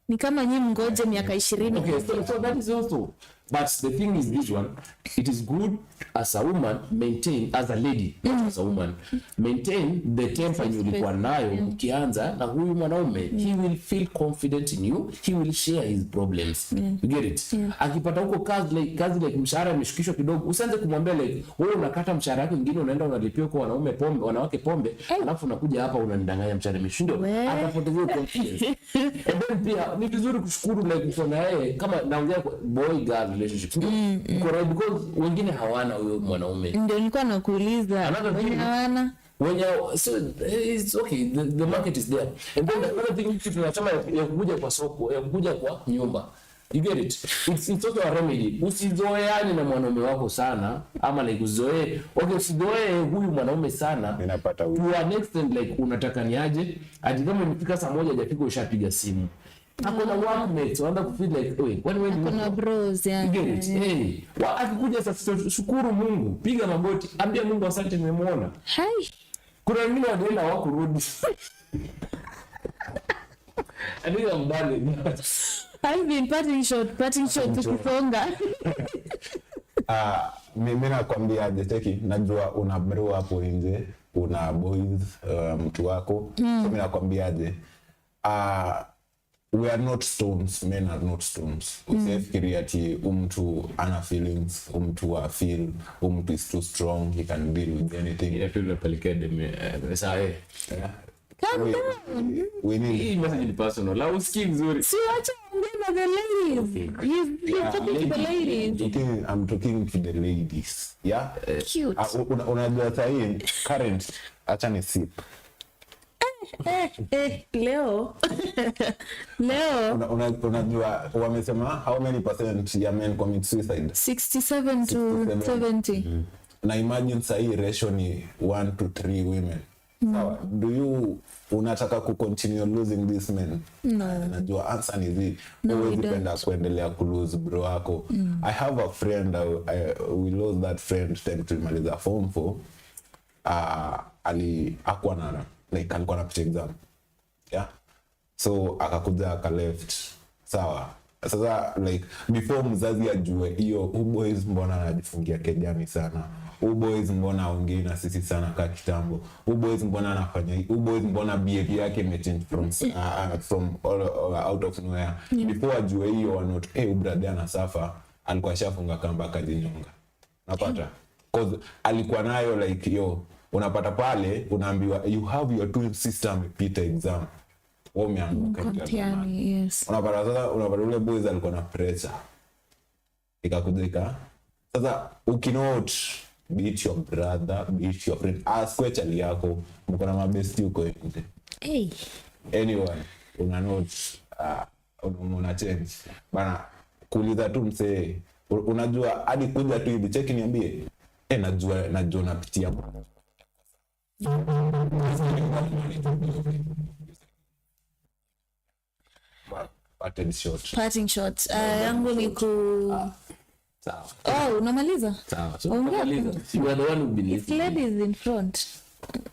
ni kama nyinyi mngoje miaka 20. Okay, so that is also but the thing is this one it is good as a woman maintain as a lady as a woman maintain the temper you ulikuwa nayo ukianza na huyu mwanaume he will feel confident in you he will share his problems you get it akipata huko kazi like mshahara umeshukishwa kidogo usianze kumwambia like wewe unakata mshahara wako mwingine unaenda unalipia kwa wanawake pombe alafu unakuja hapa unanidanganya mshahara umeshindo atapoteza confidence and then pia ni vizuri kushukuru like kuna yeye kama naongea boy girl relationship correct because wengine hawana huyo mwanaume ndio nilikuwa nakuuliza hawana wenye so it's okay the market is there and then another thing kitu tunasema ya kuja kwa soko ya kuja kwa nyumba you get it it's also a remedy usizoeane na mwanaume wako sana ama like uzoee okay usizoee huyu mwanaume sana ninapata huyu to an extent like unataka niaje hadi kama imefika saa moja hajafika ushapiga simu hakuna workmates wanaanza kufeel like when kuna bros hey akikuja sasa shukuru Mungu piga magoti ambia Mungu asante nimemuona hai kuna wengine wanaenda wako rudi adiga mbali I've been parting shot tukisonga mimi nakwambia cheki najua una bro hapo nje una boys mtu wako so mimi nakwambiaje we are not stones men are not stones usifikiria ati mtu ana feelings mtu wa feel mtu is too strong he can deal with anything ya feel pelekede calm down we need hii message ni personal la usikii vizuri si acha ongea na the ladies you're talking to the ladies I'm talking to the ladies yeah cute unajua sahi current acha ni sip leo unajua wamesema how many % ya men commit suicide 67 to 70 na imagine sahi ratio ni 1 to 3 women sawa do you unataka ku continue losing these men no najua answer ni zi no, always depend kuendelea ku lose bro wako I have a friend we lost that friend time tulimaliza form 4 hakuwa na like alikuwa na exam yeah so akakuja aka left sawa sasa like before mzazi ajue hiyo boys mbona anajifungia kejani sana boys mbona aongei na sisi sana kama kitambo boys mbona anafanya boys mbona behavior yake imechange from out of nowhere before ajue hiyo not brother anasafa alikuwa shafunga kamba kajinyonga napata cause alikuwa nayo like unapata pale unaambiwa you have your twin sister amepita exam umeanguka yes unapata sasa ule boys alikuwa na pressure ikakudika sasa ukinote beat your brother beat your friend ask chali yako mko na mabesti uko nje anyone una note una change bana kuuliza tu msee unajua hadi kuja tu hivi cheki niambie najua napitia parting shot yangu ni Sawa. Oh, unamaliza? Sawa. So, Ongea. unamaliza. You are the one who been It's listening. ladies in front.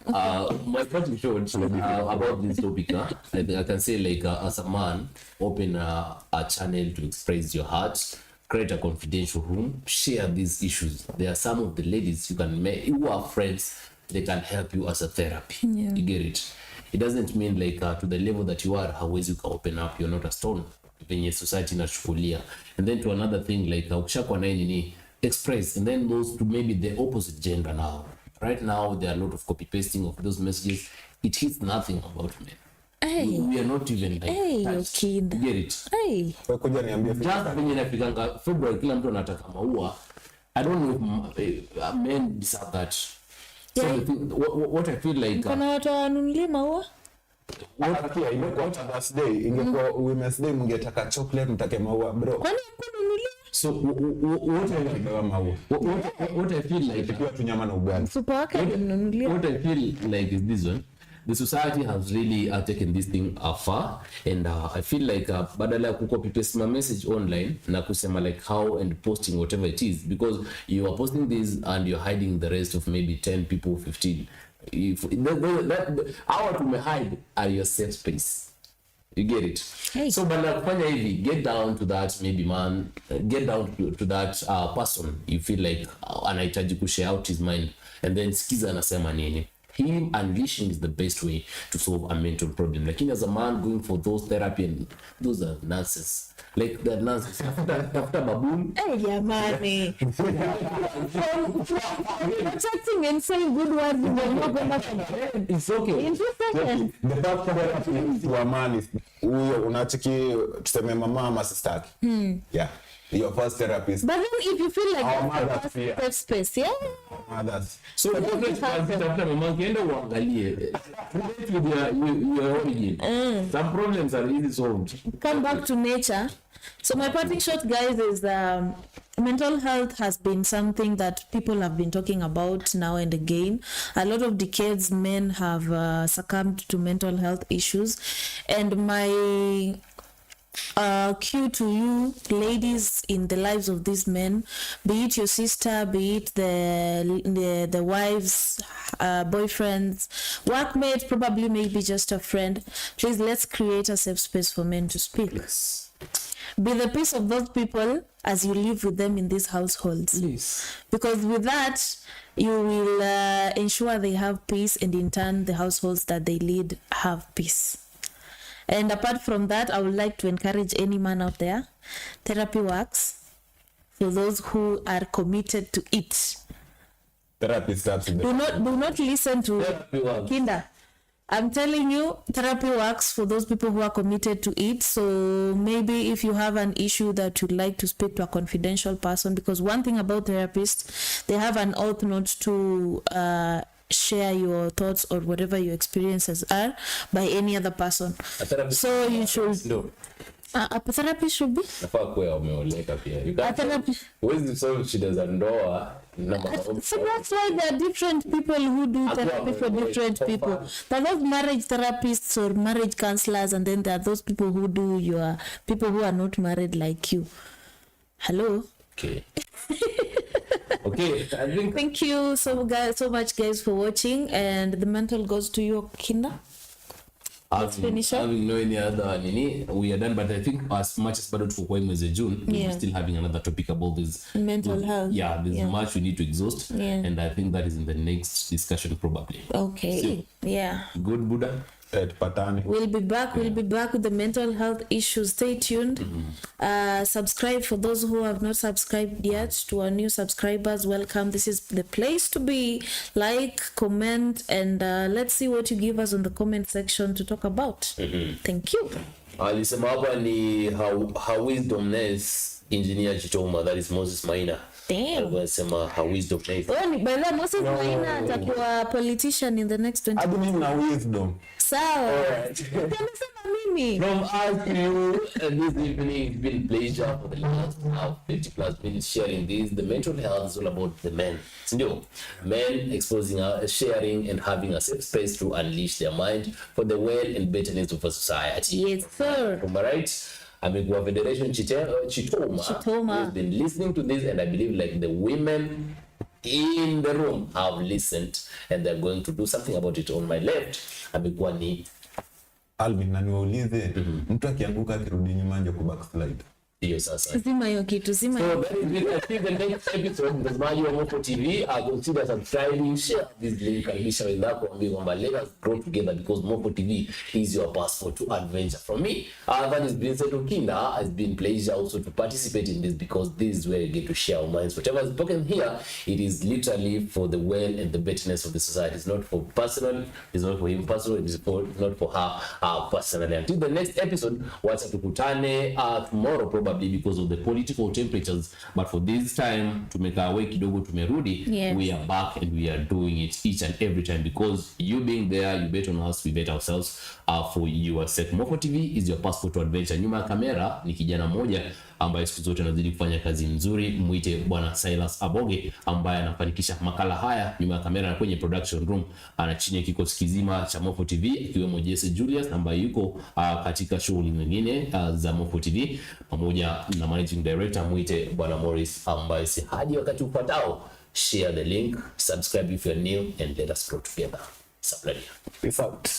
My parting short about this topic, I think I can say like as a man, open a channel to express your heart, create a confidential room, share these issues. There are some of the ladies you can make, who are friends, they can help you as a therapy. Yeah. You get it? It doesn't mean like to the level that you are, how you can open up, you're not a stone. Venye society inachukulia. And then to another thing like ukishakuwa naye nini, express, and then those to maybe the opposite gender now. Right now, there are a lot of copy pasting of those messages. It hits nothing about men. Hey. We are not even like Hey, that. you kid. You get it? Hey. Wewe kuja niambie Just venye inafikanga February kila mtu anataka maua. I don't know if men deserve that. So Yeah. the thing, what I feel like Kuna watu wanunulie maua? Kia ingekuwa Mother's Day, ingekuwa Women's Day, mngetaka chocolate, mtake maua bro. Kwani mkununulia? so what I feel like Pia tunyama na ugali. Super wake alimnunulia. what I feel like is this one. The society has really taken this thing far, and I feel like badala ya kucopy paste my message online na kusema like how and posting whatever it is, because you are posting this and you're hiding the rest of maybe 10 people, 15. If that our to hide are your safe space. You get it? Hey. So badala ya kufanya hivi, get down to that maybe man, get down to that person you feel like anahitaji kushare out his mind, and then sikiza anasema nini. Him unleashing is the best way to solve a mental problem. Like as a man going for those therapy, and those are nonsense. Like the nonsense. After baboon. Hey, jamani. From chatting and saying good words in the not It's okay. in 2 seconds. The best therapist wa man is huyo unachiki tuseme mama ama sister yake. Yeah. Your first therapist. But then if you feel like Our that's mothers the fear. safe space, yeah? Mothers. So after mama kienda uangalie. Relate with your origin. Some problems are easy solved. Come back to nature. So my parting shot, guys, is mental health has been something that people have been talking about now and again. A lot of decades, men have succumbed to mental health issues, and my cue to you ladies in the lives of these men, be it your sister, be it the wives, boyfriends, workmates, probably maybe just a friend, please let's create a safe space for men to speak. Yes. Be the peace of those people as you live with them in these households. Please. Because with that, you will ensure they have peace, and in turn, the households that they lead have peace. And apart from that, I would like to encourage any man out there, therapy works for those who are committed to it. Therapy starts in the Do not listen to Therapy works. Kinder. I'm telling you, therapy works for those people who are committed to it. So maybe if you have an issue that you'd like to speak to a confidential person, because one thing about therapists, they have an oath not to share your thoughts or whatever your experiences are by any other person. A therapist. So you should. No. A therapy should be. Nafaa kuwa umeoleka pia. You A can't. therapy. Huwezi solve shida za ndoa na So that's why there are different people who do therapy for different people. There are those marriage therapists or marriage counselors, and then there are those people who do your people who are not married like you. Hello. Okay. Okay, I think Thank you so much guys for watching, and the mental goes to you, Kinder. Let's finish up. having no any other nini, we are done, but I think as much as bado tuko kwa mwezi June, Yeah. we're still having another topic about this Mental health. Yeah, there's Yeah. much we need to exhaust, Yeah. and I think that is in the next discussion probably. Okay. Yeah. Good Buddha. tupatane. We'll be back with the mental health issues. Stay tuned. Subscribe for those who have not subscribed yet. To our new subscribers, welcome. This is the place to be. Like, comment, and let's see what you give us on the comment section to talk about. Thank you. Alisema hapa ni how wisdomness engineer Chitoma, that is Moses Maina. Damn. Alisema how wisdomness. Oh, by the way, Moses Maina atakuwa politician in the next 20. Hadi mimi na wisdom. Sawa. Amesema mimi. From us to you, this evening it's been a pleasure for the last 50+ minutes sharing this. The mental health is all about the men. Sindio? Men exposing, sharing, and having a safe space to unleash their mind for the well and betterment of a society. Yes, sir. Am I right? amekuwa Federation Chitoma has been listening to this, and I believe like the women in the room have listened and they're going to do something about it. On my left amekuwa ni Alvin, na niwaulize mtu akianguka akirudi nyuma nje ku backslide. Hiyo sasa. Sima hiyo kitu, sima. So that is it. I think the next episode mtazamaji wa Mopo TV, consider subscribing, share this link, karibisha wenzako, ambie kwamba let us grow together because Mopo TV is your passport to adventure. From me, that is Vincent Okinda. It's been pleasure also to participate in this because this is where you get to share our minds. Whatever is spoken here, it is literally for the well and the betterness of the society. It's not for personal, it's not for him personal, it is not for her personally. Until the next episode, wacha tukutane tomorrow probably because of the political temperatures, but for this time to make our way kidogo tumerudi. Yes. We are back and we are doing it each and every time because you being there, you bet on us, we bet ourselves for your sake. Mopo TV is your passport to adventure. Nyuma ya kamera ni kijana mmoja ambaye siku zote anazidi kufanya kazi nzuri, muite bwana Silas Aboge ambaye anafanikisha makala haya nyuma ya kamera na kwenye production room. Ana chini ya kikosi kizima cha Mopo TV ikiwemo Jesse Julius ambaye yuko katika shughuli nyingine za Mopo TV pamoja na managing director muite bwana Morris ambaye si hadi wakati ufuatao. Share the link, subscribe if you're new, and let us grow together. Sabrina. Peace out.